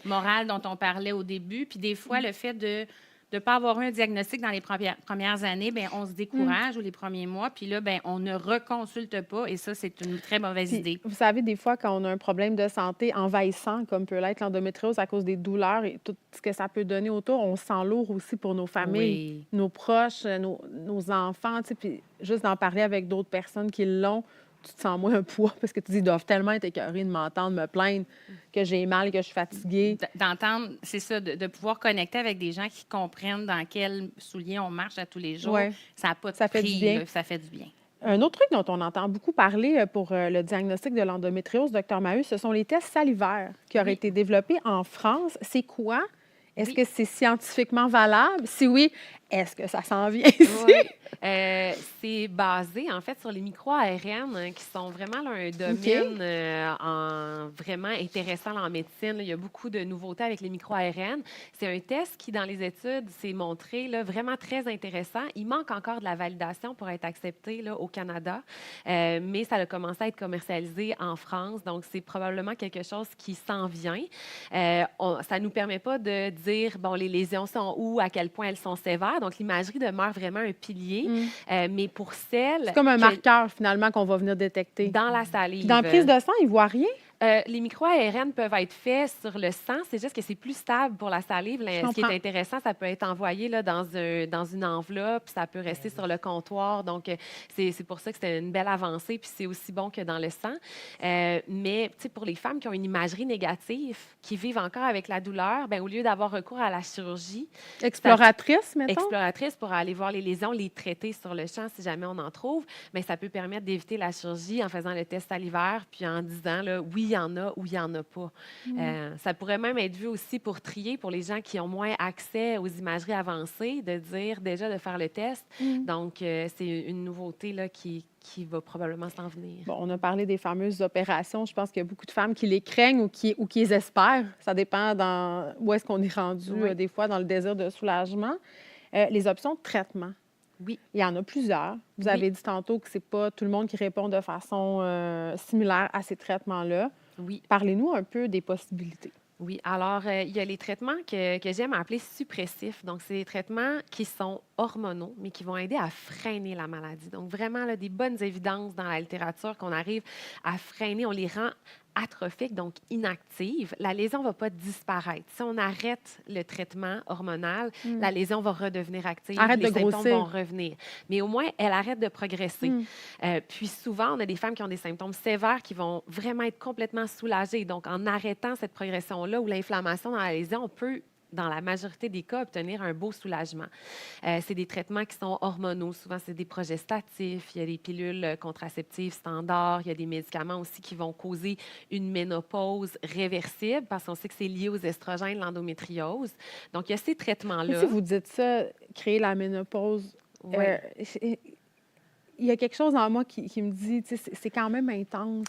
Speaker 3: morale dont on parlait au début. Puis des fois, le fait de ne pas avoir eu un diagnostic dans les premières années, bien, on se décourage ou les premiers mois. Puis là, bien, on ne reconsulte pas. Et ça, c'est une très mauvaise
Speaker 1: Puis,
Speaker 3: idée.
Speaker 1: vous savez, des fois, quand on a un problème de santé envahissant, comme peut l'être l'endométriose à cause des douleurs et tout ce que ça peut donner autour, on se sent lourd aussi pour nos familles, nos proches, nos enfants. Tu sais, puis juste d'en parler avec d'autres personnes qui l'ont, tu te sens moins un poids parce que tu dis, ils doivent tellement être écœurés de m'entendre me plaindre que j'ai mal, que je suis fatiguée.
Speaker 3: D'entendre, c'est ça, de pouvoir connecter avec des gens qui comprennent dans quels souliers on marche à tous les jours.
Speaker 1: Ouais.
Speaker 3: Ça n'a pas de
Speaker 1: Ça fait
Speaker 3: prix,
Speaker 1: du bien.
Speaker 3: là, ça fait du bien.
Speaker 1: Un autre truc dont on entend beaucoup parler pour le diagnostic de l'endométriose, Dr Maheu, ce sont les tests salivaires qui auraient été développés en France. C'est quoi? Est-ce que c'est scientifiquement valable? Si oui, est-ce que ça s'en vient ici?
Speaker 2: Oui. C'est basé, en fait, sur les micro-ARN qui sont vraiment là, un domaine vraiment intéressant en médecine. Là. Il y a beaucoup de nouveautés avec les micro-ARN. C'est un test qui, dans les études, s'est montré là, vraiment très intéressant. Il manque encore de la validation pour être accepté là, au Canada, mais ça a commencé à être commercialisé en France. Donc, c'est probablement quelque chose qui s'en vient. Ça ne nous permet pas de dire, bon, les lésions sont où, à quel point elles sont sévères. Donc, l'imagerie demeure vraiment un pilier. Mais pour celles...
Speaker 1: C'est comme un marqueur, finalement, qu'on va venir détecter.
Speaker 2: Dans la salive.
Speaker 1: Puis dans la prise de sang, ils ne voient rien?
Speaker 2: Les micro-ARN peuvent être faits sur le sang. C'est juste que c'est plus stable pour la salive. Ce qui est intéressant, ça peut être envoyé là, dans une enveloppe, ça peut rester sur le comptoir. Donc, c'est pour ça que c'est une belle avancée, puis c'est aussi bon que dans le sang. Mais pour les femmes qui ont une imagerie négative, qui vivent encore avec la douleur, bien, au lieu d'avoir recours à la chirurgie...
Speaker 1: Exploratrice, mettons?
Speaker 2: Exploratrice pour aller voir les lésions, les traiter sur le champ si jamais on en trouve. Mais ça peut permettre d'éviter la chirurgie en faisant le test salivaire, puis en disant, là, oui, il y en a ou il n'y en a pas. Ça pourrait même être vu aussi pour trier, pour les gens qui ont moins accès aux imageries avancées, de dire déjà de faire le test. Donc, c'est une nouveauté là, qui va probablement s'en venir.
Speaker 1: Bon, on a parlé des fameuses opérations. Je pense qu'il y a beaucoup de femmes qui les craignent ou qui les espèrent. Ça dépend où est-ce qu'on est rendu, des fois, dans le désir de soulagement. Les options de traitement.
Speaker 2: Oui.
Speaker 1: Il y en a plusieurs. Vous avez dit tantôt que ce n'est pas tout le monde qui répond de façon similaire à ces traitements-là.
Speaker 2: Oui.
Speaker 1: Parlez-nous un peu des possibilités.
Speaker 2: Oui. Alors, il y a les traitements que j'aime appeler suppressifs. Donc, c'est des traitements qui sont hormonaux, mais qui vont aider à freiner la maladie. Donc, vraiment, là, des bonnes évidences dans la littérature qu'on arrive à freiner. On les rend atrophiques, donc inactives. La lésion ne va pas disparaître. Si on arrête le traitement hormonal, la lésion va redevenir active.
Speaker 1: Arrête
Speaker 2: les
Speaker 1: de
Speaker 2: symptômes
Speaker 1: grossir.
Speaker 2: vont revenir. Mais au moins, elle arrête de progresser. Puis souvent, on a des femmes qui ont des symptômes sévères qui vont vraiment être complètement soulagées. Donc, en arrêtant cette progression-là ou l'inflammation dans la lésion, on peut dans la majorité des cas, obtenir un beau soulagement. C'est des traitements qui sont hormonaux. Souvent, c'est des progestatifs. Il y a des pilules contraceptives standards. Il y a des médicaments aussi qui vont causer une ménopause réversible parce qu'on sait que c'est lié aux estrogènes, l'endométriose. Donc, il y a ces traitements-là.
Speaker 1: Si vous dites ça, créer la ménopause, il y a quelque chose en moi qui me dit, c'est quand même intense.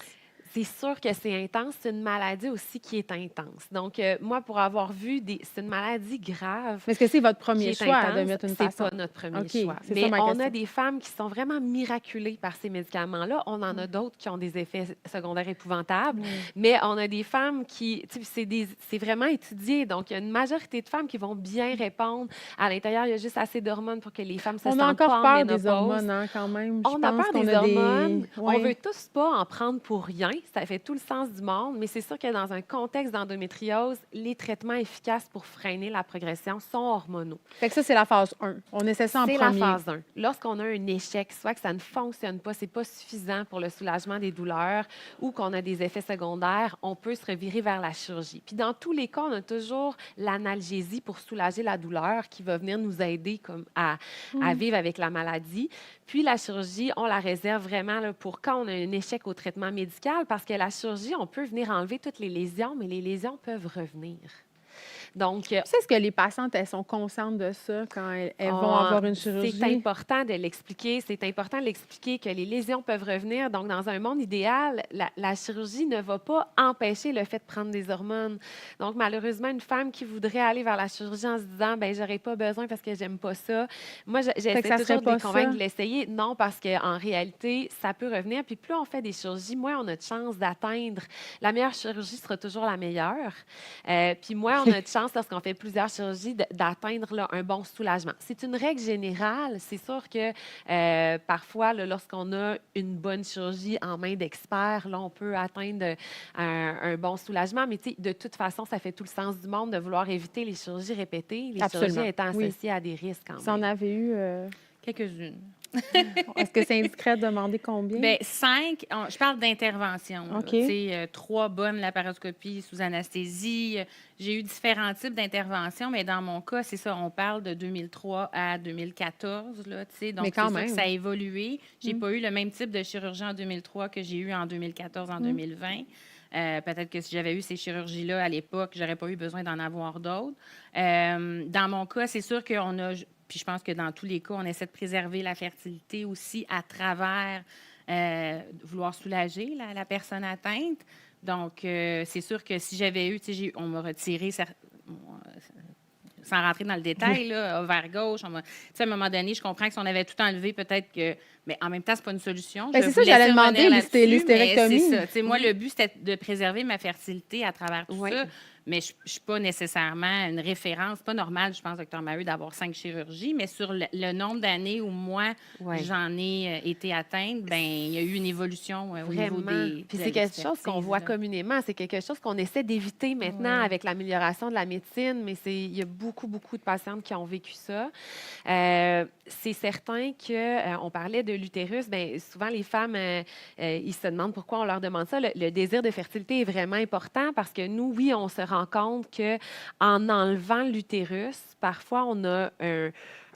Speaker 2: c'est sûr que c'est intense. C'est une maladie aussi qui est intense. Donc, moi, pour avoir vu c'est une maladie grave
Speaker 1: Mais est-ce que c'est votre
Speaker 2: qui
Speaker 1: premier
Speaker 2: est
Speaker 1: choix de
Speaker 2: intense,
Speaker 1: mettre une
Speaker 2: c'est
Speaker 1: patiente?
Speaker 2: pas notre premier
Speaker 1: OK,
Speaker 2: choix.
Speaker 1: c'est ça
Speaker 2: Mais
Speaker 1: ma
Speaker 2: on
Speaker 1: question.
Speaker 2: a des femmes qui sont vraiment miraculées par ces médicaments-là. On en a d'autres qui ont des effets secondaires épouvantables. Mais on a des femmes qui, tu sais, c'est vraiment étudié. Donc, il y a une majorité de femmes qui vont bien répondre. À l'intérieur, il y a juste assez d'hormones pour que les femmes se
Speaker 1: On a
Speaker 2: sentent
Speaker 1: encore
Speaker 2: pas en
Speaker 1: peur des
Speaker 2: ménopause.
Speaker 1: hormones, hein, quand même. Je
Speaker 2: On a
Speaker 1: pense
Speaker 2: peur
Speaker 1: qu'on
Speaker 2: des
Speaker 1: a
Speaker 2: hormones. On
Speaker 1: Ouais.
Speaker 2: veut tous pas en prendre pour rien. Ça fait tout le sens du monde. Mais c'est sûr que dans un contexte d'endométriose, les traitements efficaces pour freiner la progression sont hormonaux.
Speaker 1: Fait que ça, c'est la phase 1. On essaie ça en
Speaker 2: C'est
Speaker 1: premier.
Speaker 2: la phase 1. Lorsqu'on a un échec, soit que ça ne fonctionne pas, c'est pas suffisant pour le soulagement des douleurs ou qu'on a des effets secondaires, on peut se revirer vers la chirurgie. Puis dans tous les cas, on a toujours l'analgésie pour soulager la douleur qui va venir nous aider comme à vivre avec la maladie. Puis la chirurgie, on la réserve vraiment là, pour quand on a un échec au traitement médical parce que la chirurgie, on peut venir enlever toutes les lésions, mais les lésions peuvent revenir. Donc,
Speaker 1: Tu sais, est-ce que les patientes, elles sont conscientes de ça quand elles vont avoir une chirurgie?
Speaker 2: c'est important de l'expliquer. C'est important de l'expliquer que les lésions peuvent revenir. Donc, dans un monde idéal, la chirurgie ne va pas empêcher le fait de prendre des hormones. Donc, malheureusement, une femme qui voudrait aller vers la chirurgie en se disant, ben j'aurais pas besoin parce que j'aime pas ça. Moi, j'essaie
Speaker 1: ça serait
Speaker 2: toujours de les
Speaker 1: pas
Speaker 2: convaincre
Speaker 1: ça?
Speaker 2: de l'essayer. Non, parce qu'en réalité, ça peut revenir. Puis, plus on fait des chirurgies, moins on a de chances d'atteindre. La meilleure chirurgie sera toujours la meilleure. Puis, moins on a de chance lorsqu'on fait plusieurs chirurgies d'atteindre là, un bon soulagement. C'est une règle générale. C'est sûr que parfois, là, lorsqu'on a une bonne chirurgie en main d'experts, là, on peut atteindre un bon soulagement. Mais de toute façon, ça fait tout le sens du monde de vouloir éviter les chirurgies répétées, les
Speaker 1: Absolument.
Speaker 2: chirurgies étant
Speaker 1: Oui.
Speaker 2: associées à des risques quand
Speaker 1: Si on
Speaker 2: même.
Speaker 1: avait eu...
Speaker 3: Quelques-unes.
Speaker 1: Est-ce que c'est indiscret de demander combien?
Speaker 3: Bien, 5, je parle d'intervention.
Speaker 1: OK.
Speaker 3: Tu sais, 3 bonnes laparoscopies sous anesthésie. J'ai eu différents types d'interventions, mais dans mon cas, c'est ça, on parle de 2003 à 2014. Là, tu sais, donc,
Speaker 1: Mais quand
Speaker 3: c'est sûr
Speaker 1: même.
Speaker 3: que ça a évolué. J'ai pas eu le même type de chirurgie en 2003 que j'ai eu en 2014, en 2020. Peut-être que si j'avais eu ces chirurgies-là à l'époque, j'aurais pas eu besoin d'en avoir d'autres. Dans mon cas, c'est sûr qu'on a... Puis je pense que dans tous les cas, on essaie de préserver la fertilité aussi à travers vouloir soulager la personne atteinte. Donc, c'est sûr que si j'avais eu, tu sais, on m'a retiré, sans rentrer dans le détail, là, ovaire gauche, tu sais, à un moment donné, je comprends que si on avait tout enlevé, peut-être que... Mais en même temps, c'est pas une solution.
Speaker 1: C'est ça, j'allais demander, l'hystérectomie.
Speaker 3: C'est ça. Tu sais, moi, le but, c'était de préserver ma fertilité à travers tout ça. Mais je ne suis pas nécessairement une référence. C'est pas normal, je pense, Dr. Maheu, d'avoir 5 chirurgies, mais sur le nombre d'années où moi, j'en ai été atteinte, ben il y a eu une évolution au niveau des...
Speaker 2: Puis c'est quelque chose qu'on voit communément. C'est quelque chose qu'on essaie d'éviter maintenant avec l'amélioration de la médecine, mais il y a beaucoup, beaucoup de patientes qui ont vécu ça. C'est certain qu'on parlait de l'utérus. Bien, souvent, les femmes, ils se demandent pourquoi on leur demande ça. Le désir de fertilité est vraiment important parce que nous, oui, on se rend compte qu'en enlevant l'utérus, parfois, on a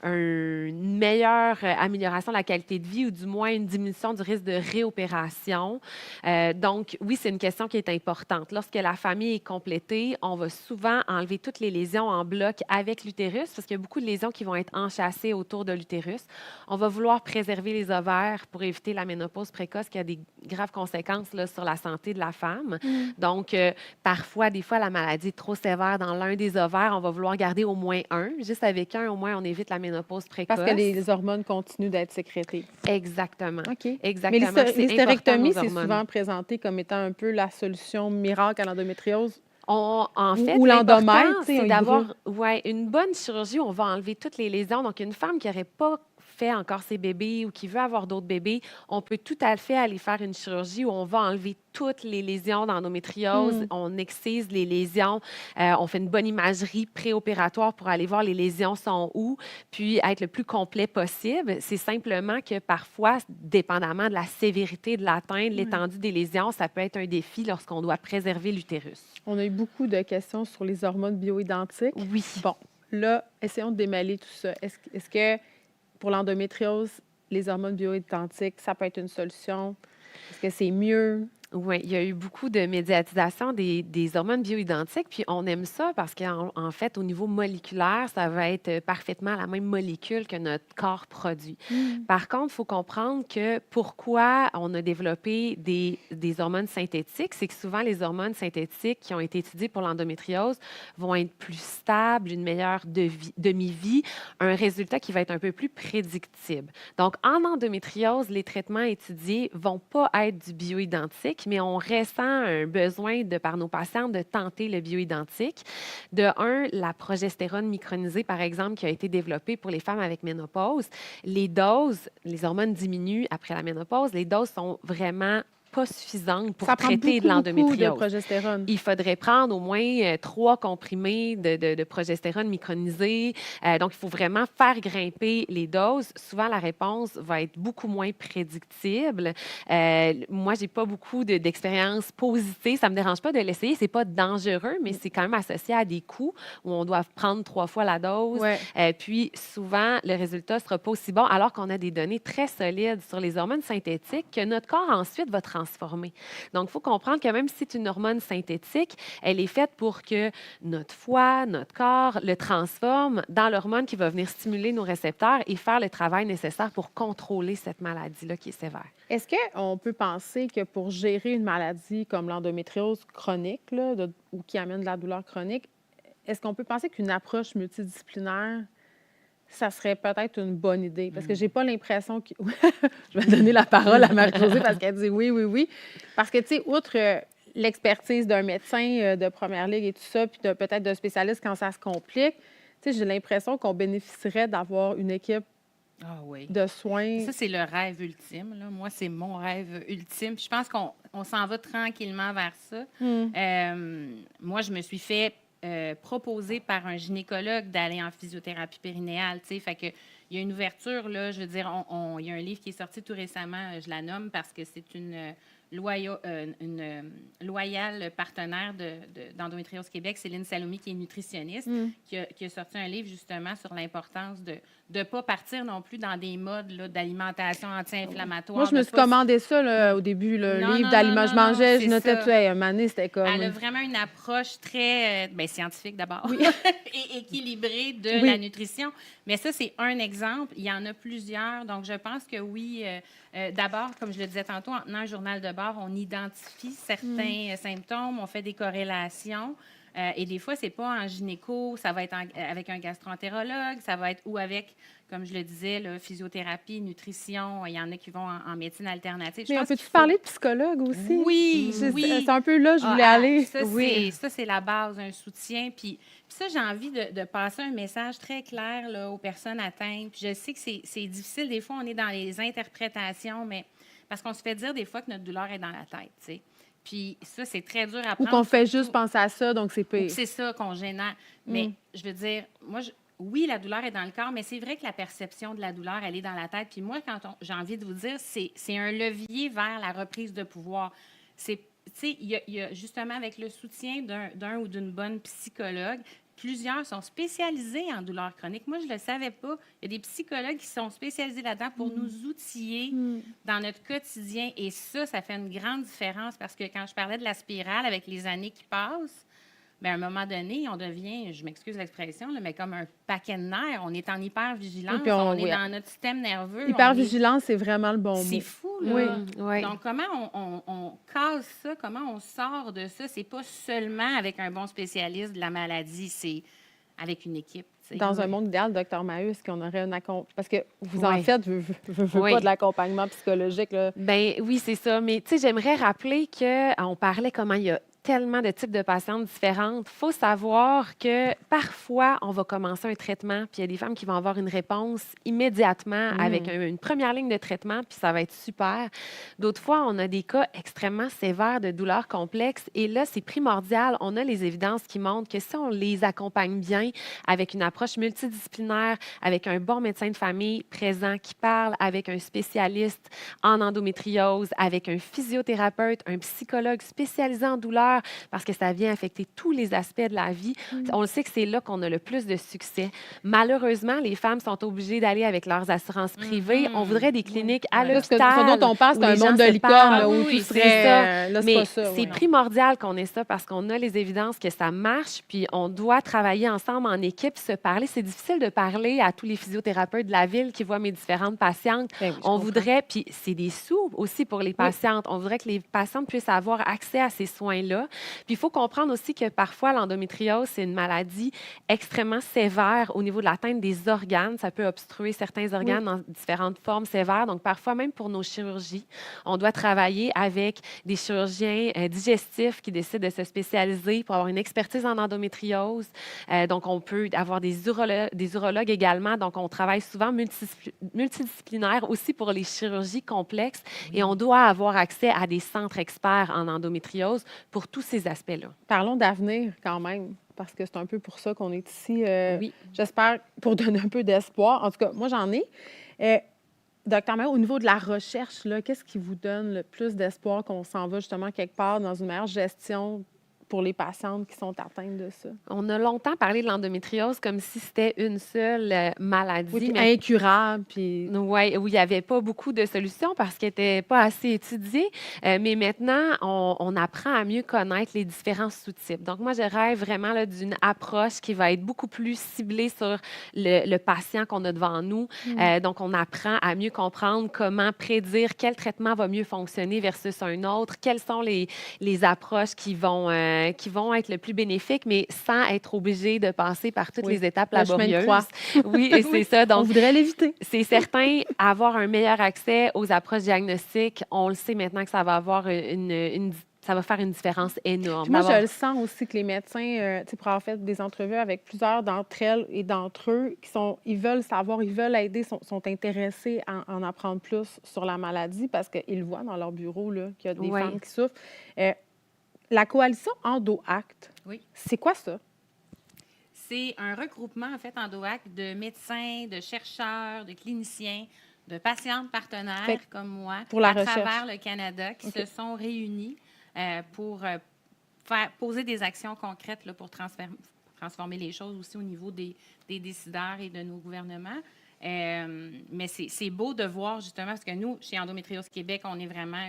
Speaker 2: une meilleure amélioration de la qualité de vie ou du moins une diminution du risque de réopération. Donc, oui, c'est une question qui est importante. Lorsque la famille est complétée, on va souvent enlever toutes les lésions en bloc avec l'utérus parce qu'il y a beaucoup de lésions qui vont être enchâssées autour de l'utérus. On va vouloir préserver les ovaires pour éviter la ménopause précoce qui a des graves conséquences là, sur la santé de la femme. Donc, parfois, des fois, la maladie est trop sévère dans l'un des ovaires. On va vouloir garder au moins un. Juste avec un, au moins, on évite la ménopause précoce.
Speaker 1: Parce que les hormones continuent d'être sécrétées.
Speaker 2: Exactement.
Speaker 1: OK.
Speaker 2: Exactement.
Speaker 1: Mais l'hystérectomie, c'est
Speaker 2: hormones.
Speaker 1: souvent présenté comme étant un peu la solution miracle à l'endométriose.
Speaker 2: En fait,
Speaker 1: ou l'endomètre,
Speaker 2: c'est d'avoir une bonne chirurgie où on va enlever toutes les lésions. Donc, une femme qui n'aurait pas fait encore ses bébés ou qui veut avoir d'autres bébés, on peut tout à fait aller faire une chirurgie où on va enlever toutes les lésions d'endométriose, on excise les lésions, on fait une bonne imagerie préopératoire pour aller voir les lésions sont où, puis être le plus complet possible. C'est simplement que parfois, dépendamment de la sévérité de l'atteinte, l'étendue des lésions, ça peut être un défi lorsqu'on doit préserver l'utérus.
Speaker 1: On a eu beaucoup de questions sur les hormones bioidentiques.
Speaker 2: Oui.
Speaker 1: Bon, là, essayons de démêler tout ça. Est-ce que pour l'endométriose, les hormones bioidentiques, ça peut être une solution? Est-ce que c'est mieux?
Speaker 2: Oui, il y a eu beaucoup de médiatisation des hormones bioidentiques, puis on aime ça parce qu'en fait, au niveau moléculaire, ça va être parfaitement la même molécule que notre corps produit.
Speaker 1: Mm.
Speaker 2: Par contre, il faut comprendre que pourquoi on a développé des hormones synthétiques, c'est que souvent les hormones synthétiques qui ont été étudiées pour l'endométriose vont être plus stables, une meilleure demi-vie, un résultat qui va être un peu plus prédictible. Donc, en endométriose, les traitements étudiés vont pas être du bioidentique, mais on ressent un besoin de par nos patients de tenter le bioidentique. De un, la progestérone micronisée, par exemple, qui a été développée pour les femmes avec ménopause, les doses, les hormones diminuent après la ménopause, les doses sont vraiment pas suffisantes pour
Speaker 1: Ça prend
Speaker 2: traiter de
Speaker 1: beaucoup de
Speaker 2: l'endométriose.
Speaker 1: progestérone.
Speaker 2: Il faudrait prendre au moins 3 comprimés de progestérone micronisée. Donc, il faut vraiment faire grimper les doses. Souvent, la réponse va être beaucoup moins prédictible. Moi, j'ai pas beaucoup d'expérience positée. Ça me dérange pas de l'essayer. C'est pas dangereux, mais c'est quand même associé à des coûts où on doit prendre 3 fois la dose.
Speaker 1: Ouais.
Speaker 2: Puis, souvent, le résultat sera pas aussi bon, alors qu'on a des données très solides sur les hormones synthétiques que notre corps ensuite va transformer. Donc, il faut comprendre que même si c'est une hormone synthétique, elle est faite pour que notre foie, notre corps le transforme dans l'hormone qui va venir stimuler nos récepteurs et faire le travail nécessaire pour contrôler cette maladie-là qui est sévère.
Speaker 1: Est-ce qu'on peut penser que pour gérer une maladie comme l'endométriose chronique, là, ou qui amène de la douleur chronique, est-ce qu'on peut penser qu'une approche multidisciplinaire, ça serait peut-être une bonne idée? Parce que j'ai pas l'impression que... Je vais donner la parole à Marie-Josée parce qu'elle dit oui, oui, oui. Parce que, tu sais, outre l'expertise d'un médecin de première ligue et tout ça, puis peut-être d'un spécialiste quand ça se complique, tu sais, j'ai l'impression qu'on bénéficierait d'avoir une équipe
Speaker 3: Ah oui.
Speaker 1: de soins.
Speaker 3: Ça, c'est le rêve ultime. Là. Moi, c'est mon rêve ultime. Puis je pense qu'on s'en va tranquillement vers ça. Moi, je me suis fait proposer par un gynécologue d'aller en physiothérapie périnéale. Fait que il y a une ouverture, là, je veux dire, il y a un livre qui est sorti tout récemment, je la nomme parce que c'est une loyale partenaire d'Endométriose Québec, Céline Salomé, qui est nutritionniste, qui a sorti un livre justement sur l'importance de ne pas partir non plus dans des modes là, d'alimentation anti-inflammatoire.
Speaker 1: Moi, je me suis commandé ça là, au début, le livre d'aliments. Je mangeais, je notais tout. Un moment donné, c'était comme...
Speaker 3: Elle a vraiment une approche très scientifique d'abord et équilibrée de la nutrition. Mais ça, c'est un exemple. Il y en a plusieurs. Donc, je pense que oui, d'abord, comme je le disais tantôt, en tenant un journal de bord, on identifie certains symptômes, on fait des corrélations. Et des fois, c'est pas en gynéco, ça va être avec un gastroentérologue, ça va être ou avec, comme je le disais, là, physiothérapie, nutrition. Il y en a qui vont en médecine alternative.
Speaker 1: Mais on peut-tu parler de psychologue aussi?
Speaker 3: Oui, oui.
Speaker 1: C'est un peu là, je voulais aller.
Speaker 3: Ça, c'est la base, un soutien. Puis ça, j'ai envie de passer un message très clair là, aux personnes atteintes. Puis je sais que c'est difficile. Des fois, on est dans les interprétations, mais parce qu'on se fait dire des fois que notre douleur est dans la tête, tu sais. Puis ça, c'est très dur à prendre.
Speaker 1: Ou qu'on fait juste penser à ça, donc c'est pire.
Speaker 3: C'est ça qu'on génère. Mais je veux dire, moi, oui, la douleur est dans le corps, mais c'est vrai que la perception de la douleur, elle est dans la tête. Puis moi, j'ai envie de vous dire, c'est un levier vers la reprise de pouvoir. Tu sais, il y a justement avec le soutien d'un ou d'une bonne psychologue, plusieurs sont spécialisés en douleur chronique. Moi, je ne le savais pas. Il y a des psychologues qui sont spécialisés là-dedans pour nous outiller dans notre quotidien. Et ça fait une grande différence parce que quand je parlais de la spirale avec les années qui passent, bien, à un moment donné, on devient, je m'excuse l'expression, là, mais comme un paquet de nerfs. On est en hypervigilance, on est dans notre système nerveux.
Speaker 1: Hypervigilance, c'est vraiment le bon mot.
Speaker 3: C'est fou, là. Oui. Donc, comment on casse ça? Comment on sort de ça? C'est pas seulement avec un bon spécialiste de la maladie, c'est avec une équipe.
Speaker 1: Dans un monde idéal, Dr Maheu, est-ce qu'on aurait un accompagnement? Parce que vous en faites, pas de l'accompagnement psychologique. Là.
Speaker 2: Bien, oui, c'est ça. Mais tu sais, j'aimerais rappeler qu'on parlait comment il y a tellement de types de patientes différentes. Il faut savoir que parfois, on va commencer un traitement, puis il y a des femmes qui vont avoir une réponse immédiatement avec une première ligne de traitement, puis ça va être super. D'autres fois, on a des cas extrêmement sévères de douleurs complexes, et là, c'est primordial. On a les évidences qui montrent que si on les accompagne bien avec une approche multidisciplinaire, avec un bon médecin de famille présent qui parle avec un spécialiste en endométriose, avec un physiothérapeute, un psychologue spécialisé en douleur, peur parce que ça vient affecter tous les aspects de la vie. On le sait que c'est là qu'on a le plus de succès. Malheureusement, les femmes sont obligées d'aller avec leurs assurances privées. On voudrait des cliniques à l'hôpital.
Speaker 1: Ce dont on parle,
Speaker 2: où
Speaker 1: c'est un
Speaker 2: les gens
Speaker 1: monde de
Speaker 2: se
Speaker 1: licorne,
Speaker 2: parlent.
Speaker 1: là, où tout serait... là, c'est
Speaker 2: Mais
Speaker 1: pas ça.
Speaker 2: c'est primordial qu'on ait ça parce qu'on a les évidences que ça marche, puis on doit travailler ensemble en équipe, se parler. C'est difficile de parler à tous les physiothérapeutes de la ville qui voient mes différentes patientes.
Speaker 1: Ben oui,
Speaker 2: On voudrait, puis c'est des sous aussi pour les patientes, on voudrait que les patientes puissent avoir accès à ces soins-là. Puis il faut comprendre aussi que parfois, l'endométriose, c'est une maladie extrêmement sévère au niveau de l'atteinte des organes. Ça peut obstruer certains organes dans différentes formes sévères. Donc, parfois, même pour nos chirurgies, on doit travailler avec des chirurgiens digestifs qui décident de se spécialiser pour avoir une expertise en endométriose. Donc, on peut avoir des urologues également. Donc, on travaille souvent multidisciplinaire aussi pour les chirurgies complexes. Et on doit avoir accès à des centres experts en endométriose pour tous ces aspects-là.
Speaker 1: Parlons d'avenir quand même, parce que c'est un peu pour ça qu'on est ici.
Speaker 2: Oui.
Speaker 1: J'espère pour donner un peu d'espoir. En tout cas, moi, j'en ai. Docteur Maillot, au niveau de la recherche, là, qu'est-ce qui vous donne le plus d'espoir qu'on s'en va justement quelque part dans une meilleure gestion pour les patientes qui sont atteintes de ça?
Speaker 2: On a longtemps parlé de l'endométriose comme si c'était une seule maladie.
Speaker 1: Oui, puis incurable. Puis...
Speaker 2: Oui, où il n'y avait pas beaucoup de solutions parce qu'elle n'était pas assez étudiée. Mais maintenant, on apprend à mieux connaître les différents sous-types. Donc, moi, je rêve vraiment là, d'une approche qui va être beaucoup plus ciblée sur le patient qu'on a devant nous. Donc, on apprend à mieux comprendre comment prédire quel traitement va mieux fonctionner versus un autre, quelles sont les approches qui vont être le plus bénéfiques, mais sans être obligé de passer par toutes les étapes laborieuses. Oui, et c'est ça. Donc,
Speaker 1: on voudrait l'éviter.
Speaker 2: C'est certain, avoir un meilleur accès aux approches diagnostiques, on le sait maintenant que ça va avoir ça va faire une différence énorme.
Speaker 1: Puis moi, je le sens aussi que les médecins, pour avoir fait des entrevues avec plusieurs d'entre elles et d'entre eux, ils veulent savoir, ils veulent aider, sont intéressés à en apprendre plus sur la maladie parce qu'ils voient dans leur bureau là, qu'il y a des femmes qui souffrent. La coalition EndoAct, c'est quoi ça?
Speaker 3: C'est un regroupement, en fait, EndoAct de médecins, de chercheurs, de cliniciens, de patientes partenaires comme moi,
Speaker 1: pour la
Speaker 3: travers le Canada, qui se sont réunis pour poser des actions concrètes là, pour transformer les choses aussi au niveau des décideurs et de nos gouvernements. Mais c'est beau de voir, justement, parce que nous, chez Endométriose Québec, on est vraiment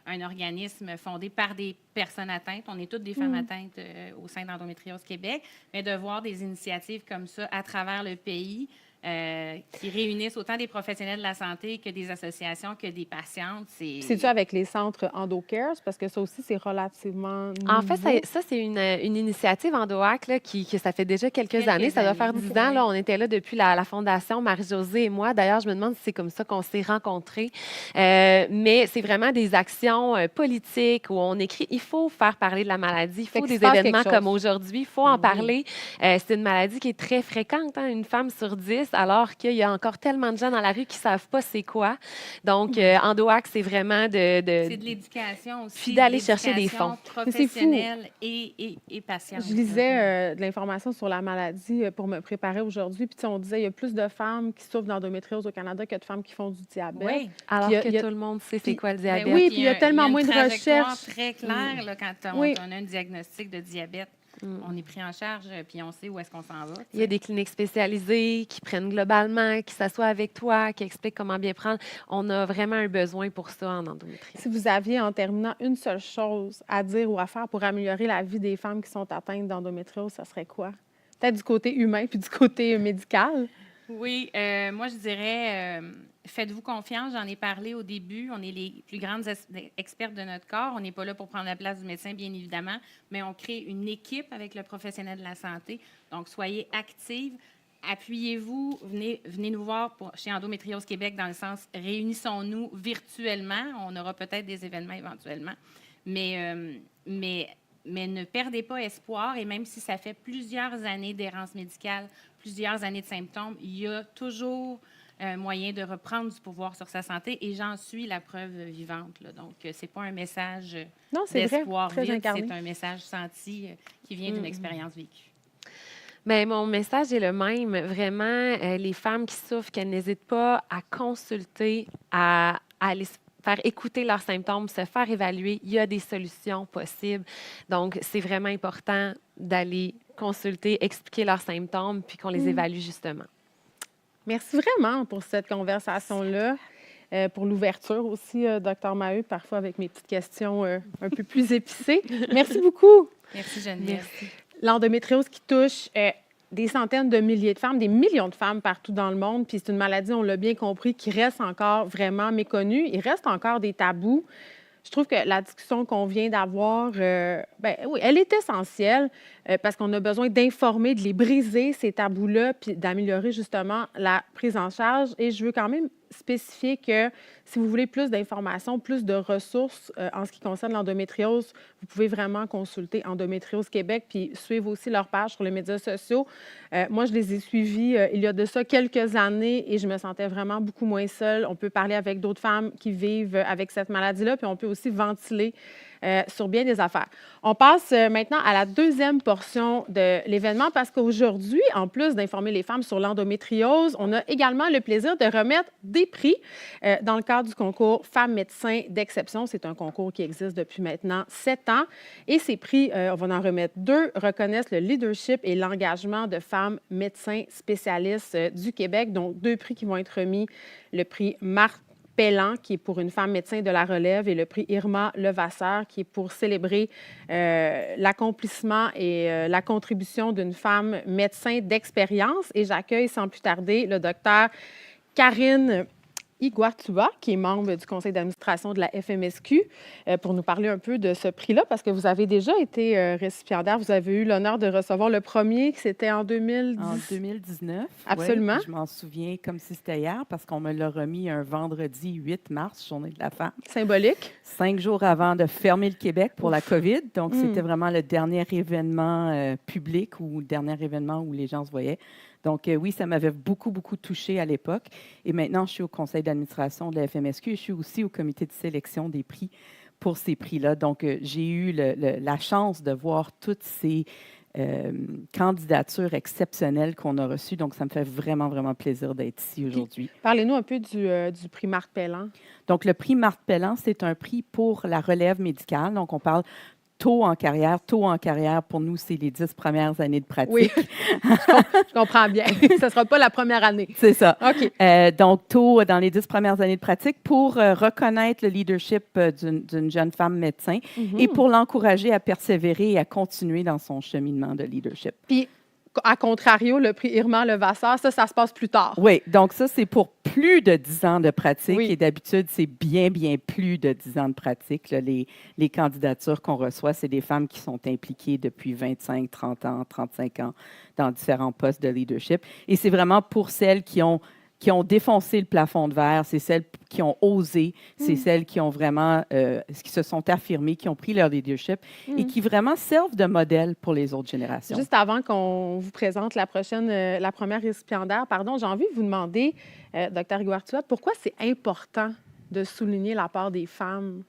Speaker 3: un organisme fondé par des personnes atteintes. On est toutes des femmes atteintes au sein d'Endométriose Québec, mais de voir des initiatives comme ça à travers le pays qui réunissent autant des professionnels de la santé que des associations, que des patientes.
Speaker 1: C'est-tu avec les centres EndoCares? Parce que ça aussi, c'est relativement nouveau.
Speaker 2: En fait, ça c'est une initiative EndoAct là, qui ça fait déjà quelques années. Ça doit faire 10 ans. Là, on était là depuis la fondation, Marie-Josée et moi. D'ailleurs, je me demande si c'est comme ça qu'on s'est rencontrés. Mais c'est vraiment des actions politiques où on écrit, il faut faire parler de la maladie, il faut des événements comme aujourd'hui, il faut en parler. C'est une maladie qui est très fréquente, hein, une femme sur 10, alors qu'il y a encore tellement de gens dans la rue qui ne savent pas c'est quoi. Donc, EndoAct, c'est vraiment
Speaker 3: c'est de l'éducation aussi.
Speaker 2: Puis d'aller chercher des fonds.
Speaker 3: Professionnels et patients.
Speaker 1: Je lisais de l'information sur la maladie pour me préparer aujourd'hui. Puis on disait qu'il y a plus de femmes qui souffrent d'endométriose au Canada que de femmes qui font du diabète.
Speaker 2: Oui, alors que tout le monde sait c'est quoi le diabète.
Speaker 1: Oui, puis il y a tellement moins de recherches.
Speaker 3: Très clair là, quand on a un diagnostic de diabète. On est pris en charge, puis on sait où est-ce qu'on s'en va.
Speaker 2: Il y a des cliniques spécialisées qui prennent globalement, qui s'assoient avec toi, qui expliquent comment bien prendre. On a vraiment un besoin pour ça en endométriose.
Speaker 1: Si vous aviez, en terminant, une seule chose à dire ou à faire pour améliorer la vie des femmes qui sont atteintes d'endométriose, ça serait quoi? Peut-être du côté humain puis du côté médical?
Speaker 3: Oui, moi, je dirais, faites-vous confiance. J'en ai parlé au début. On est les plus grandes expertes de notre corps. On n'est pas là pour prendre la place du médecin, bien évidemment, mais on crée une équipe avec le professionnel de la santé. Donc, soyez actives. Appuyez-vous, venez nous voir chez Endométriose Québec dans le sens réunissons-nous virtuellement. On aura peut-être des événements éventuellement, mais ne perdez pas espoir. Et même si ça fait plusieurs années d'errance médicale, plusieurs années de symptômes, il y a toujours moyen de reprendre du pouvoir sur sa santé et j'en suis la preuve vivante. Là. Donc, c'est pas un message d'espoir vide, c'est un message senti qui vient d'une expérience vécue.
Speaker 2: Bien, mon message est le même. Vraiment, les femmes qui souffrent, qu'elles n'hésitent pas à consulter, à aller faire écouter leurs symptômes, se faire évaluer. Il y a des solutions possibles. Donc, c'est vraiment important d'aller consulter, expliquer leurs symptômes, puis qu'on les évalue justement.
Speaker 1: Merci vraiment pour cette conversation-là, pour l'ouverture aussi, Dr Maheu, parfois avec mes petites questions un peu plus épicées. Merci beaucoup.
Speaker 3: Merci, Geneviève.
Speaker 1: L'endométriose qui touche des centaines de milliers de femmes, des millions de femmes partout dans le monde, puis c'est une maladie, on l'a bien compris, qui reste encore vraiment méconnue. Il reste encore des tabous. Je trouve que la discussion qu'on vient d'avoir, oui, elle est essentielle parce qu'on a besoin d'informer, de les briser, ces tabous-là, puis d'améliorer justement la prise en charge. Et je veux quand même spécifier que si vous voulez plus d'informations, plus de ressources en ce qui concerne l'endométriose, vous pouvez vraiment consulter Endométriose Québec puis suivre aussi leur page sur les médias sociaux. Moi, je les ai suivis il y a de ça quelques années et je me sentais vraiment beaucoup moins seule. On peut parler avec d'autres femmes qui vivent avec cette maladie-là, puis on peut aussi ventiler sur bien des affaires. On passe maintenant à la deuxième portion de l'événement parce qu'aujourd'hui, en plus d'informer les femmes sur l'endométriose, on a également le plaisir de remettre des prix dans le cadre du concours Femmes médecins d'exception. C'est un concours qui existe depuis maintenant 7 ans. Et ces prix, on va en remettre 2, reconnaissent le leadership et l'engagement de femmes médecins spécialistes du Québec. Donc, 2 prix qui vont être remis. Le prix Marthe Pellan, qui est pour une femme médecin de la relève, et le prix Irma Levasseur, qui est pour célébrer l'accomplissement et la contribution d'une femme médecin d'expérience. Et j'accueille sans plus tarder le docteur Karine Iguartua, qui est membre du conseil d'administration de la FMSQ, pour nous parler un peu de ce prix-là, parce que vous avez déjà été récipiendaire. Vous avez eu l'honneur de recevoir le premier, c'était en
Speaker 4: 2019.
Speaker 1: Absolument.
Speaker 4: Ouais, je m'en souviens comme si c'était hier, parce qu'on me l'a remis un vendredi 8 mars, Journée de la femme.
Speaker 1: Symbolique.
Speaker 4: 5 jours avant de fermer le Québec pour la COVID. Donc, c'était vraiment le dernier événement public ou le dernier événement où les gens se voyaient. Donc, oui, ça m'avait beaucoup, beaucoup touchée à l'époque. Et maintenant, je suis au conseil d'administration de la FMSQ et je suis aussi au comité de sélection des prix pour ces prix-là. Donc, j'ai eu la chance de voir toutes ces candidatures exceptionnelles qu'on a reçues. Donc, ça me fait vraiment, vraiment plaisir d'être ici aujourd'hui.
Speaker 1: Parlez-nous un peu du prix Marthe Pellan.
Speaker 4: Donc, le prix Marthe Pellan, c'est un prix pour la relève médicale. Donc, on parle tôt en carrière. Tôt en carrière, pour nous, c'est les 10 premières années de pratique.
Speaker 1: Oui, je comprends bien. Ce ne sera pas la première année.
Speaker 4: C'est ça.
Speaker 1: OK.
Speaker 4: Donc, tôt dans les 10 premières années de pratique pour reconnaître le leadership d'une jeune femme médecin et pour l'encourager à persévérer et à continuer dans son cheminement de leadership.
Speaker 1: Puis, à contrario, le prix Irma Levasseur, ça se passe plus tard.
Speaker 4: Oui, donc ça, c'est pour plus de 10 ans de pratique.
Speaker 1: Oui.
Speaker 4: Et d'habitude, c'est bien, bien plus de 10 ans de pratique. Là, les candidatures qu'on reçoit, c'est des femmes qui sont impliquées depuis 25, 30 ans, 35 ans dans différents postes de leadership. Et c'est vraiment pour celles qui ont défoncé le plafond de verre, c'est celles qui ont osé, c'est celles qui ont vraiment, qui se sont affirmées, qui ont pris leur leadership et qui vraiment servent de modèle pour les autres générations.
Speaker 1: Juste avant qu'on vous présente la première récipiendaire, j'ai envie de vous demander, Dr Iguartua, pourquoi c'est important de souligner l'apport des femmes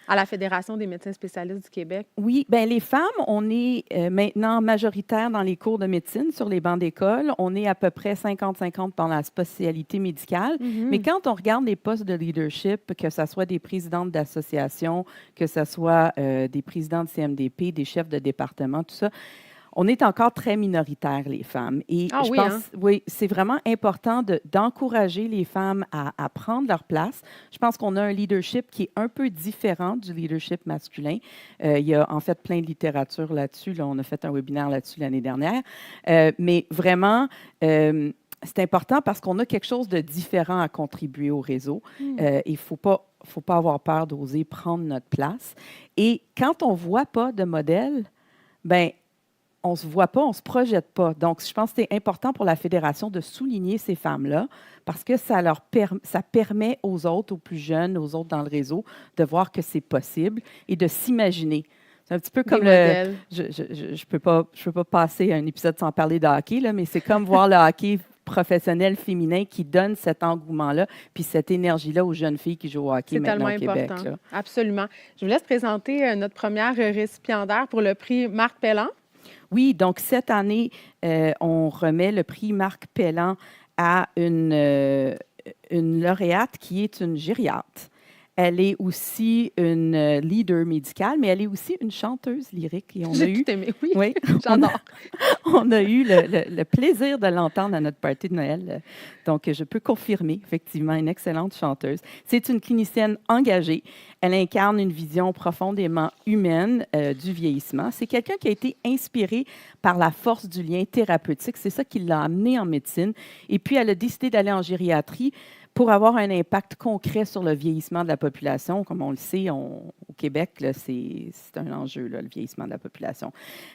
Speaker 1: à la Fédération des médecins spécialistes du Québec?
Speaker 4: Oui, bien, les femmes, on est maintenant majoritaires dans les cours de médecine sur les bancs d'école. On est à peu près 50-50 dans la spécialité médicale. Mais quand on regarde les postes de leadership, que ce soit des présidentes d'associations, que ce soit des présidents de CMDP, des chefs de département, tout ça, on est encore très minoritaires, les femmes. Et je pense, oui, c'est vraiment important d'encourager les femmes à prendre leur place. Je pense qu'on a un leadership qui est un peu différent du leadership masculin. Il y a en fait plein de littérature là-dessus. Là, on a fait un webinaire là-dessus l'année dernière. Mais vraiment, c'est important parce qu'on a quelque chose de différent à contribuer au réseau. Il ne faut pas avoir peur d'oser prendre notre place. Et quand on ne voit pas de modèle, bien, on ne se voit pas, on ne se projette pas. Donc, je pense que c'est important pour la Fédération de souligner ces femmes-là parce que ça permet aux autres, aux plus jeunes, aux autres dans le réseau, de voir que c'est possible et de s'imaginer. C'est un petit peu comme le... Je peux pas passer un épisode sans parler de hockey, là, mais c'est comme voir le hockey professionnel féminin qui donne cet engouement-là puis cette énergie-là aux jeunes filles qui jouent au hockey maintenant au Québec. C'est tellement important.
Speaker 1: Absolument. Je vous laisse présenter notre première récipiendaire pour le prix Marthe Pellan.
Speaker 4: Oui, donc cette année, on remet le prix Marthe Pellan à une lauréate qui est une gériatre. Elle est aussi une leader médicale, mais elle est aussi une chanteuse lyrique. Et
Speaker 1: J'ai tout aimé, oui.
Speaker 4: Oui,
Speaker 1: J'adore.
Speaker 4: on a eu le plaisir de l'entendre à notre party de Noël. Donc, je peux confirmer, effectivement, une excellente chanteuse. C'est une clinicienne engagée. Elle incarne une vision profondément humaine du vieillissement. C'est quelqu'un qui a été inspiré par la force du lien thérapeutique. C'est ça qui l'a amené en médecine. Et puis, elle a décidé d'aller en gériatrie pour avoir un impact concret sur le vieillissement de la population. Comme on le sait, au Québec, là, c'est un enjeu, là, le vieillissement de la population.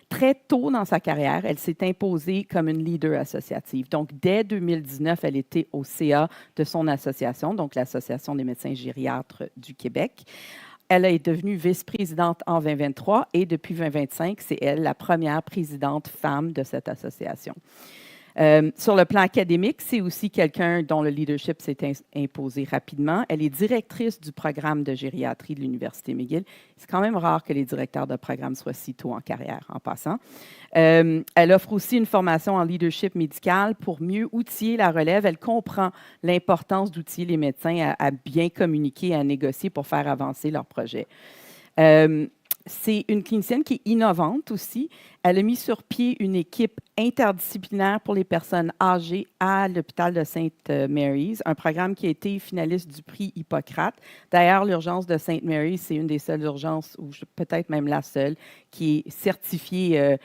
Speaker 4: Très tôt dans sa carrière, elle s'est imposée comme une leader associative. Donc, dès 2019, elle était au CA de son association, donc l'Association des médecins gériatres du Québec. Elle est devenue vice-présidente en 2023 et depuis 2025, c'est elle la première présidente femme de cette association. Sur le plan académique, c'est aussi quelqu'un dont le leadership s'est imposé rapidement. Elle est directrice du programme de gériatrie de l'Université McGill. C'est quand même rare que les directeurs de programme soient si tôt en carrière, en passant. Elle offre aussi une formation en leadership médical pour mieux outiller la relève. Elle comprend l'importance d'outiller les médecins à bien communiquer et à négocier pour faire avancer leurs projets. C'est une clinicienne qui est innovante aussi. Elle a mis sur pied une équipe interdisciplinaire pour les personnes âgées à l'hôpital de Sainte Mary's, un programme qui a été finaliste du prix Hippocrate. D'ailleurs, l'urgence de Sainte Mary's, c'est une des seules urgences, ou peut-être même la seule, qui est certifiée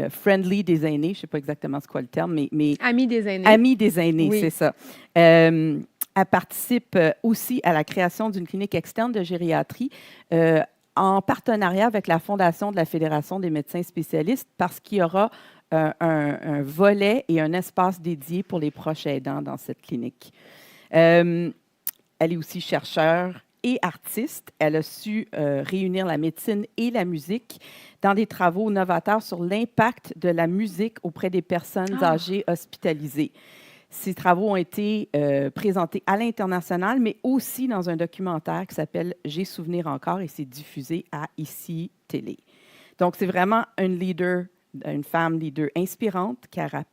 Speaker 4: friendly des aînés. Je ne sais pas exactement c'est quoi le terme, mais
Speaker 1: Amis des aînés.
Speaker 4: Amis des aînés,
Speaker 1: Oui.
Speaker 4: c'est ça. Elle participe aussi à la création d'une clinique externe de gériatrie en partenariat avec la Fondation de la Fédération des médecins spécialistes parce qu'il y aura un volet et un espace dédié pour les proches aidants dans cette clinique. Elle est aussi chercheure et artiste. Elle a su réunir la médecine et la musique dans des travaux novateurs sur l'impact de la musique auprès des personnes âgées hospitalisées. Ces travaux ont été présentés à l'international, mais aussi dans un documentaire qui s'appelle « J'ai souvenir encore » et c'est diffusé à ICI Télé. Donc, c'est vraiment une femme leader inspirante.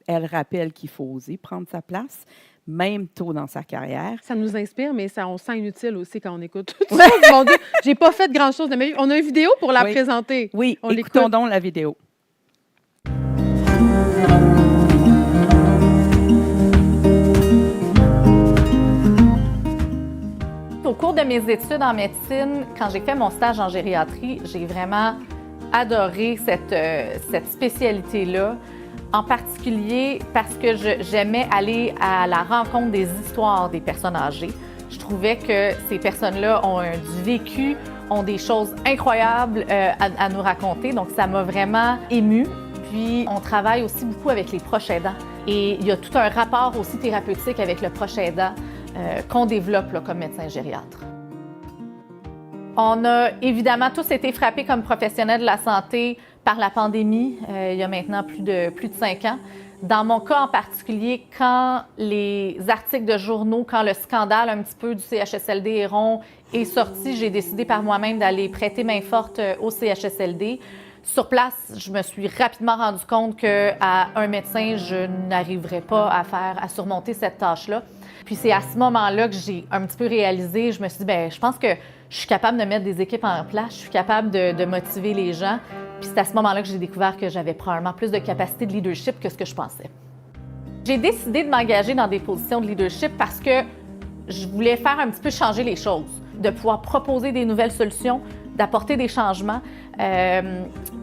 Speaker 4: Elle rappelle qu'il faut oser prendre sa place, même tôt dans sa carrière.
Speaker 1: Ça nous inspire, mais on se sent inutile aussi quand on écoute tout ça. Mon Dieu, j'ai pas fait grand-chose de ma vie. On a une vidéo pour la présenter.
Speaker 4: Oui,
Speaker 1: on
Speaker 4: écoutons donc la vidéo.
Speaker 5: Au cours de mes études en médecine, quand j'ai fait mon stage en gériatrie, j'ai vraiment adoré cette spécialité-là, en particulier parce que j'aimais aller à la rencontre des histoires des personnes âgées. Je trouvais que ces personnes-là ont du vécu, ont des choses incroyables à nous raconter, donc ça m'a vraiment émue. Puis, on travaille aussi beaucoup avec les proches aidants et il y a tout un rapport aussi thérapeutique avec le proche aidant qu'on développe là, comme médecin gériatre. On a évidemment tous été frappés comme professionnels de la santé par la pandémie il y a maintenant plus de 5 ans. Dans mon cas en particulier, quand les articles de journaux, quand le scandale un petit peu du CHSLD Héron est sorti, j'ai décidé par moi-même d'aller prêter main forte au CHSLD. Sur place, je me suis rapidement rendu compte qu'à un médecin, je n'arriverais pas à surmonter cette tâche-là. Puis c'est à ce moment-là que j'ai un petit peu réalisé, je me suis dit, bien, je pense que je suis capable de mettre des équipes en place, je suis capable de motiver les gens. Puis c'est à ce moment-là que j'ai découvert que j'avais probablement plus de capacité de leadership que ce que je pensais. J'ai décidé de m'engager dans des positions de leadership parce que je voulais faire un petit peu changer les choses, de pouvoir proposer des nouvelles solutions, d'apporter des changements,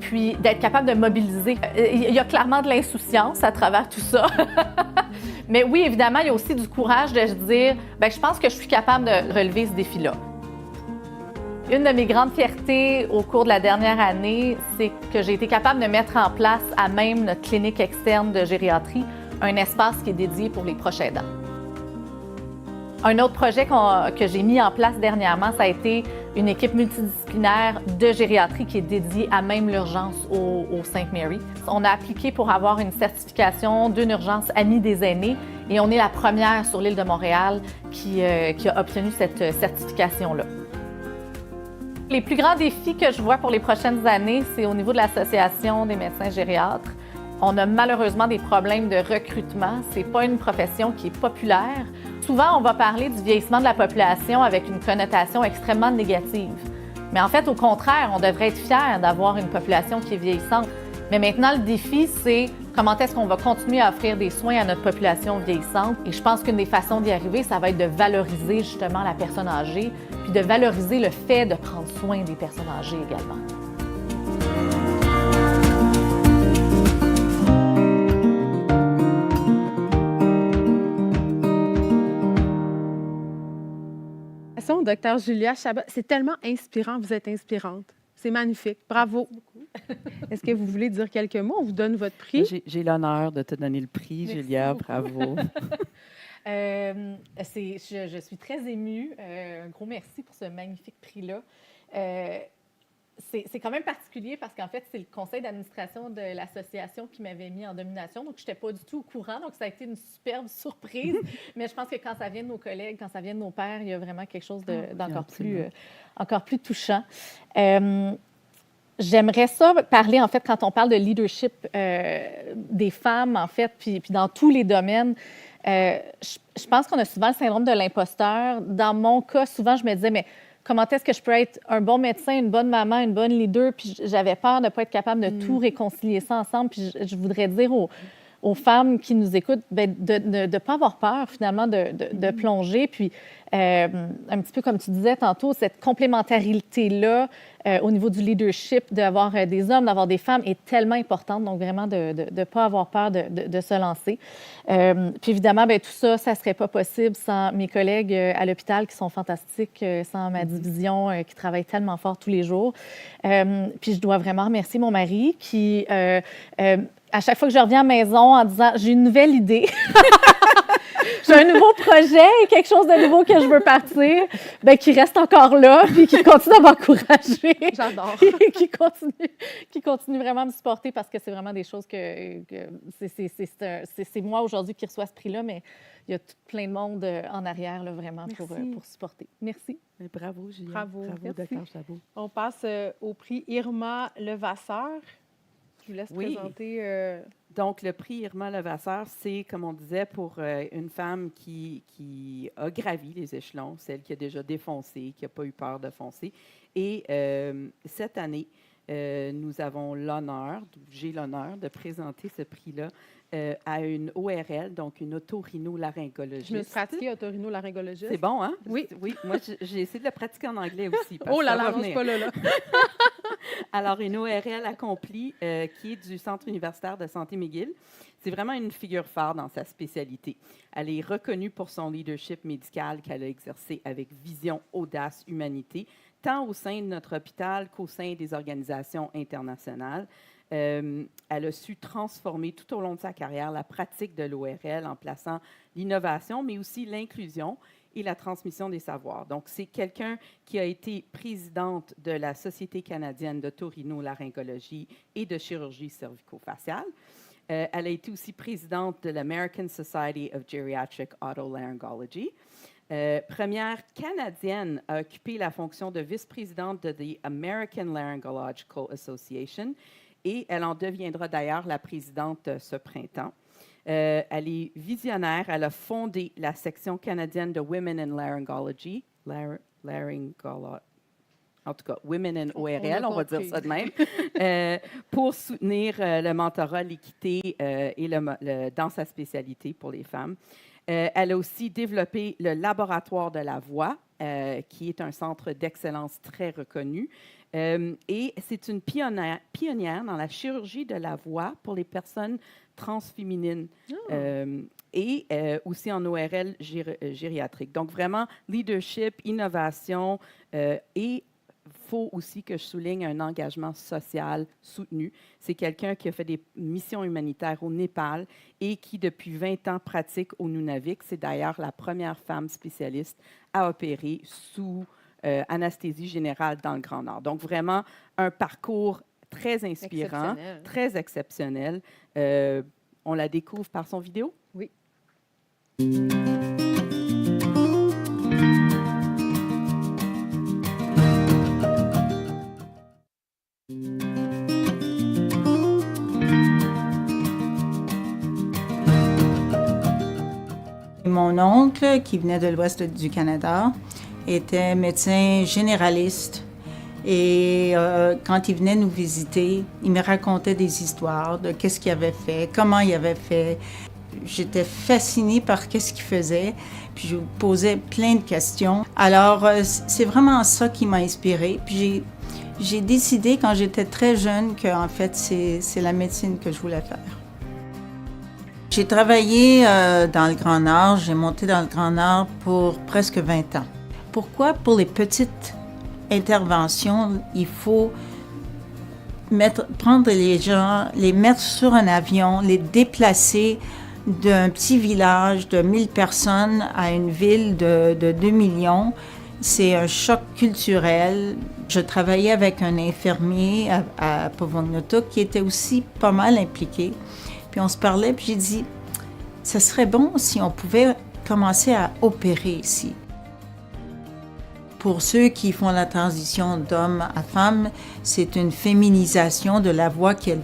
Speaker 5: puis d'être capable de mobiliser. Il y a clairement de l'insouciance à travers tout ça. Mais oui, évidemment, il y a aussi du courage de se dire, bien, je pense que je suis capable de relever ce défi-là. Une de mes grandes fiertés au cours de la dernière année, c'est que j'ai été capable de mettre en place à même notre clinique externe de gériatrie un espace qui est dédié pour les proches aidants. Un autre projet que j'ai mis en place dernièrement, ça a été une équipe multidisciplinaire de gériatrie qui est dédiée à même l'urgence au Sainte Mary. On a appliqué pour avoir une certification d'une urgence Amis des aînés et on est la première sur l'île de Montréal qui a obtenu cette certification-là. Les plus grands défis que je vois pour les prochaines années, c'est au niveau de l'Association des médecins gériatres. On a malheureusement des problèmes de recrutement. Ce n'est pas une profession qui est populaire. Souvent, on va parler du vieillissement de la population avec une connotation extrêmement négative. Mais en fait, au contraire, on devrait être fiers d'avoir une population qui est vieillissante. Mais maintenant, le défi, c'est comment est-ce qu'on va continuer à offrir des soins à notre population vieillissante. Et je pense qu'une des façons d'y arriver, ça va être de valoriser justement la personne âgée, puis de valoriser le fait de prendre soin des personnes âgées également.
Speaker 1: Docteur Julia Chabot, c'est tellement inspirant, vous êtes inspirante. C'est magnifique. Bravo. Est-ce que vous voulez dire quelques mots? On vous donne votre prix.
Speaker 4: J'ai l'honneur de te donner le prix,
Speaker 5: Merci
Speaker 4: Julia.
Speaker 5: beaucoup.
Speaker 4: Bravo.
Speaker 5: Je suis très émue. Un gros merci pour ce magnifique prix-là. C'est quand même particulier parce qu'en fait, c'est le conseil d'administration de l'association qui m'avait mis en nomination. Donc, je n'étais pas du tout au courant. Donc, ça a été une superbe surprise. Mais je pense que quand ça vient de nos collègues, quand ça vient de nos pairs, il y a vraiment quelque chose encore plus touchant. J'aimerais ça parler, en fait, quand on parle de leadership des femmes, en fait, puis dans tous les domaines. Je pense qu'on a souvent le syndrome de l'imposteur. Dans mon cas, souvent, je me disais, mais comment est-ce que je peux être un bon médecin, une bonne maman, une bonne leader? Puis j'avais peur de ne pas être capable de tout réconcilier ça ensemble. Puis je voudrais dire aux femmes qui nous écoutent de ne pas avoir peur, finalement, de plonger. Puis, un petit peu comme tu disais tantôt, cette complémentarité-là au niveau du leadership, d'avoir des hommes, d'avoir des femmes est tellement importante. Donc, vraiment, de ne pas avoir peur de se lancer. Puis, évidemment, tout ça, ça ne serait pas possible sans mes collègues à l'hôpital qui sont fantastiques, sans ma division qui travaille tellement fort tous les jours. Puis, je dois vraiment remercier mon mari qui... à chaque fois que je reviens à la maison en disant « j'ai une nouvelle idée », j'ai un nouveau projet, quelque chose de nouveau que je veux partir, qui reste encore là, puis qui continue à m'encourager.
Speaker 1: J'adore.
Speaker 5: qui continue vraiment à me supporter parce que c'est vraiment des choses que c'est moi aujourd'hui qui reçois ce prix-là, mais il y a tout plein de monde en arrière, là, vraiment, pour supporter. Merci.
Speaker 4: Bravo, Julia.
Speaker 1: Bravo,
Speaker 4: Dr. Chabot.
Speaker 1: On passe au prix Irma Levasseur. Je vous laisse présenter...
Speaker 4: Donc, le prix Irma Levasseur, c'est, comme on disait, pour une femme qui a gravi les échelons, celle qui a déjà défoncé, qui n'a pas eu peur de foncer. Et cette année, nous avons j'ai l'honneur de présenter ce prix-là à une ORL, donc une otorhinolaryngologiste.
Speaker 1: Je me suis pratiquée otorhinolaryngologiste.
Speaker 4: C'est bon, hein?
Speaker 1: Oui.
Speaker 4: Oui, moi, j'ai essayé de le pratiquer en anglais aussi.
Speaker 1: Oh là là, je pas là.
Speaker 4: Alors, une ORL accomplie qui est du Centre universitaire de santé McGill. C'est vraiment une figure phare dans sa spécialité. Elle est reconnue pour son leadership médical qu'elle a exercé avec vision, audace, humanité, tant au sein de notre hôpital qu'au sein des organisations internationales. Elle a su transformer tout au long de sa carrière la pratique de l'ORL en plaçant l'innovation, mais aussi l'inclusion et la transmission des savoirs. Donc, c'est quelqu'un qui a été présidente de la Société canadienne d'otorhinolaryngologie et de chirurgie cervico-faciale. Elle a été aussi présidente de l'American Society of Geriatric Otolaryngology. Première Canadienne à occuper la fonction de vice-présidente de the American Laryngological Association et elle en deviendra d'ailleurs la présidente ce printemps. Elle est visionnaire. Elle a fondé la section canadienne de Women in Laryngology, en tout cas, Women in ORL, on va dire ça de même, pour soutenir le mentorat, l'équité et dans sa spécialité pour les femmes. Elle a aussi développé le Laboratoire de la voix, qui est un centre d'excellence très reconnu. Et c'est une pionnière dans la chirurgie de la voix pour les personnes transféminines et aussi en ORL gériatrique. Donc, vraiment, leadership, innovation et il faut aussi que je souligne un engagement social soutenu. C'est quelqu'un qui a fait des missions humanitaires au Népal et qui, depuis 20 ans, pratique au Nunavik. C'est d'ailleurs la première femme spécialiste à opérer sous anesthésie générale dans le Grand Nord. Donc, vraiment, un parcours très inspirant, très exceptionnel. On la découvre par son vidéo?
Speaker 1: Oui.
Speaker 6: Mon Mon oncle, qui venait de l'ouest du Canada, était médecin généraliste. Et quand il venait nous visiter, il me racontait des histoires de qu'est-ce qu'il avait fait, comment il avait fait. J'étais fascinée par qu'est-ce qu'il faisait, puis je lui posais plein de questions. Alors, c'est vraiment ça qui m'a inspirée. Puis j'ai décidé quand j'étais très jeune qu'en fait, c'est la médecine que je voulais faire. J'ai travaillé dans le Grand Nord, j'ai monté dans le Grand Nord pour presque 20 ans. Pourquoi? Pour les petites interventions, il faut prendre les gens, les mettre sur un avion, les déplacer d'un petit village de 1000 personnes à une ville de 2 millions. C'est un choc culturel. Je travaillais avec un infirmier à Puvungnuttuk qui était aussi pas mal impliqué. Puis on se parlait, puis j'ai dit, ce serait bon si on pouvait commencer à opérer ici. Pour ceux qui font la transition d'homme à femme, c'est une féminisation de la voix qu'elles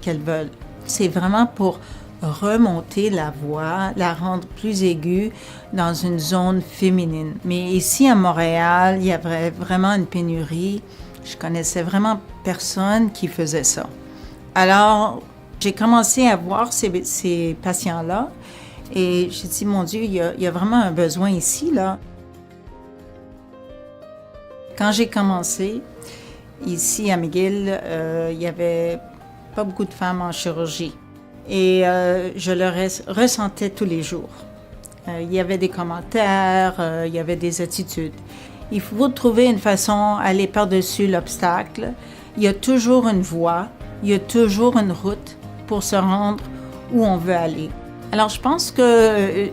Speaker 6: veulent. C'est vraiment pour remonter la voix, la rendre plus aiguë dans une zone féminine. Mais ici à Montréal, il y avait vraiment une pénurie. Je connaissais vraiment personne qui faisait ça. Alors, j'ai commencé à voir ces patients-là et j'ai dit, mon Dieu, il y a vraiment un besoin ici, là. Quand j'ai commencé, ici à McGill, il n'y avait pas beaucoup de femmes en chirurgie. Et je le ressentais tous les jours. Il y avait des commentaires, il y avait des attitudes. Il faut trouver une façon d'aller par-dessus l'obstacle. Il y a toujours une voie, il y a toujours une route pour se rendre où on veut aller. Alors je pense que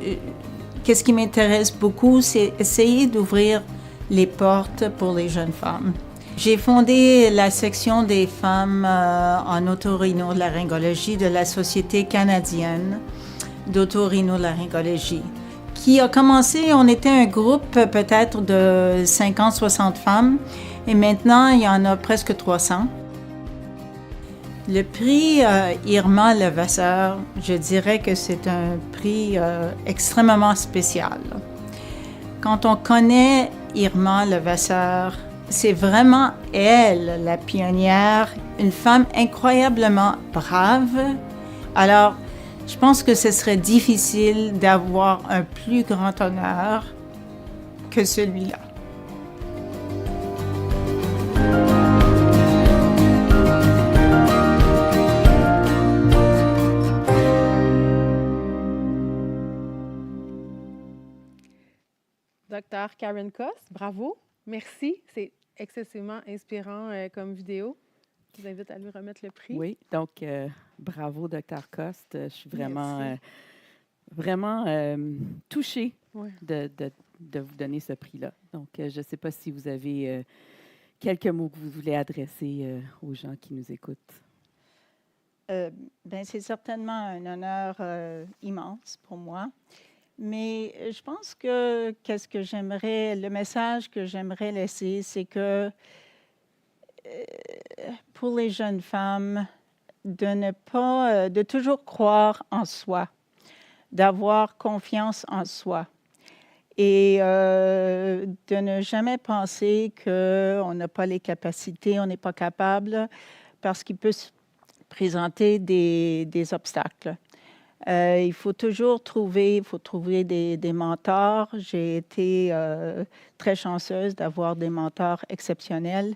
Speaker 6: qu'est-ce qui m'intéresse beaucoup, c'est essayer d'ouvrir les portes pour les jeunes femmes. J'ai fondé la section des femmes en otorhinolaryngologie de la Société canadienne d'autorhinolaryngologie, qui a commencé, on était un groupe peut-être de 50-60 femmes, et maintenant il y en a presque 300. Le prix Irma Levasseur, je dirais que c'est un prix extrêmement spécial. Quand on connaît Irma Levasseur, c'est vraiment elle, la pionnière, une femme incroyablement brave. Alors, je pense que ce serait difficile d'avoir un plus grand honneur que celui-là.
Speaker 1: Docteur Karen Koss, bravo, merci. C'est excessivement inspirant comme vidéo. Je vous invite à lui remettre le prix.
Speaker 4: Oui, donc bravo, Dr. Coste. Je suis vraiment touchée de vous donner ce prix-là. Donc, je ne sais pas si vous avez quelques mots que vous voulez adresser aux gens qui nous écoutent.
Speaker 6: C'est certainement un honneur immense pour moi. Mais je pense que le message que j'aimerais laisser, c'est que pour les jeunes femmes, de toujours croire en soi, d'avoir confiance en soi et de ne jamais penser qu'on n'a pas les capacités, on n'est pas capable, parce qu'il peut se présenter des obstacles. Il faut toujours trouver des mentors. J'ai été très chanceuse d'avoir des mentors exceptionnels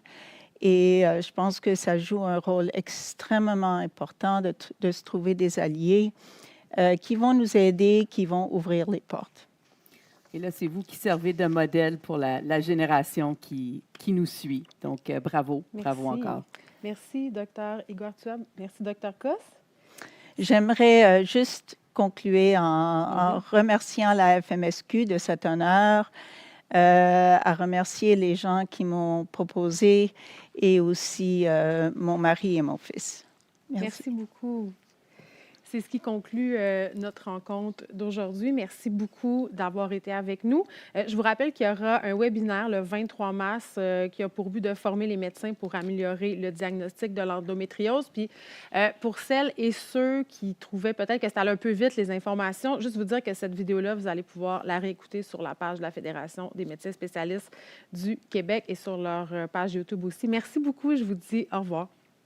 Speaker 6: et je pense que ça joue un rôle extrêmement important de se trouver des alliés qui vont nous aider, qui vont ouvrir les portes.
Speaker 4: Et là, c'est vous qui servez de modèle pour la génération qui nous suit. Donc, bravo, bravo encore.
Speaker 1: Merci, Dr. Igor Tuab. Merci, Dr. Koss.
Speaker 6: J'aimerais juste conclure en remerciant la FMSQ de cet honneur, à remercier les gens qui m'ont proposé et aussi mon mari et mon fils.
Speaker 1: Merci beaucoup. c'est ce qui conclut notre rencontre d'aujourd'hui. Merci beaucoup d'avoir été avec nous. Je vous rappelle qu'il y aura un webinaire le 23 mars qui a pour but de former les médecins pour améliorer le diagnostic de l'endométriose. Puis pour celles et ceux qui trouvaient peut-être que c'était allé un peu vite les informations, juste vous dire que cette vidéo-là, vous allez pouvoir la réécouter sur la page de la Fédération des médecins spécialistes du Québec et sur leur page YouTube aussi. Merci beaucoup. Je vous dis au revoir.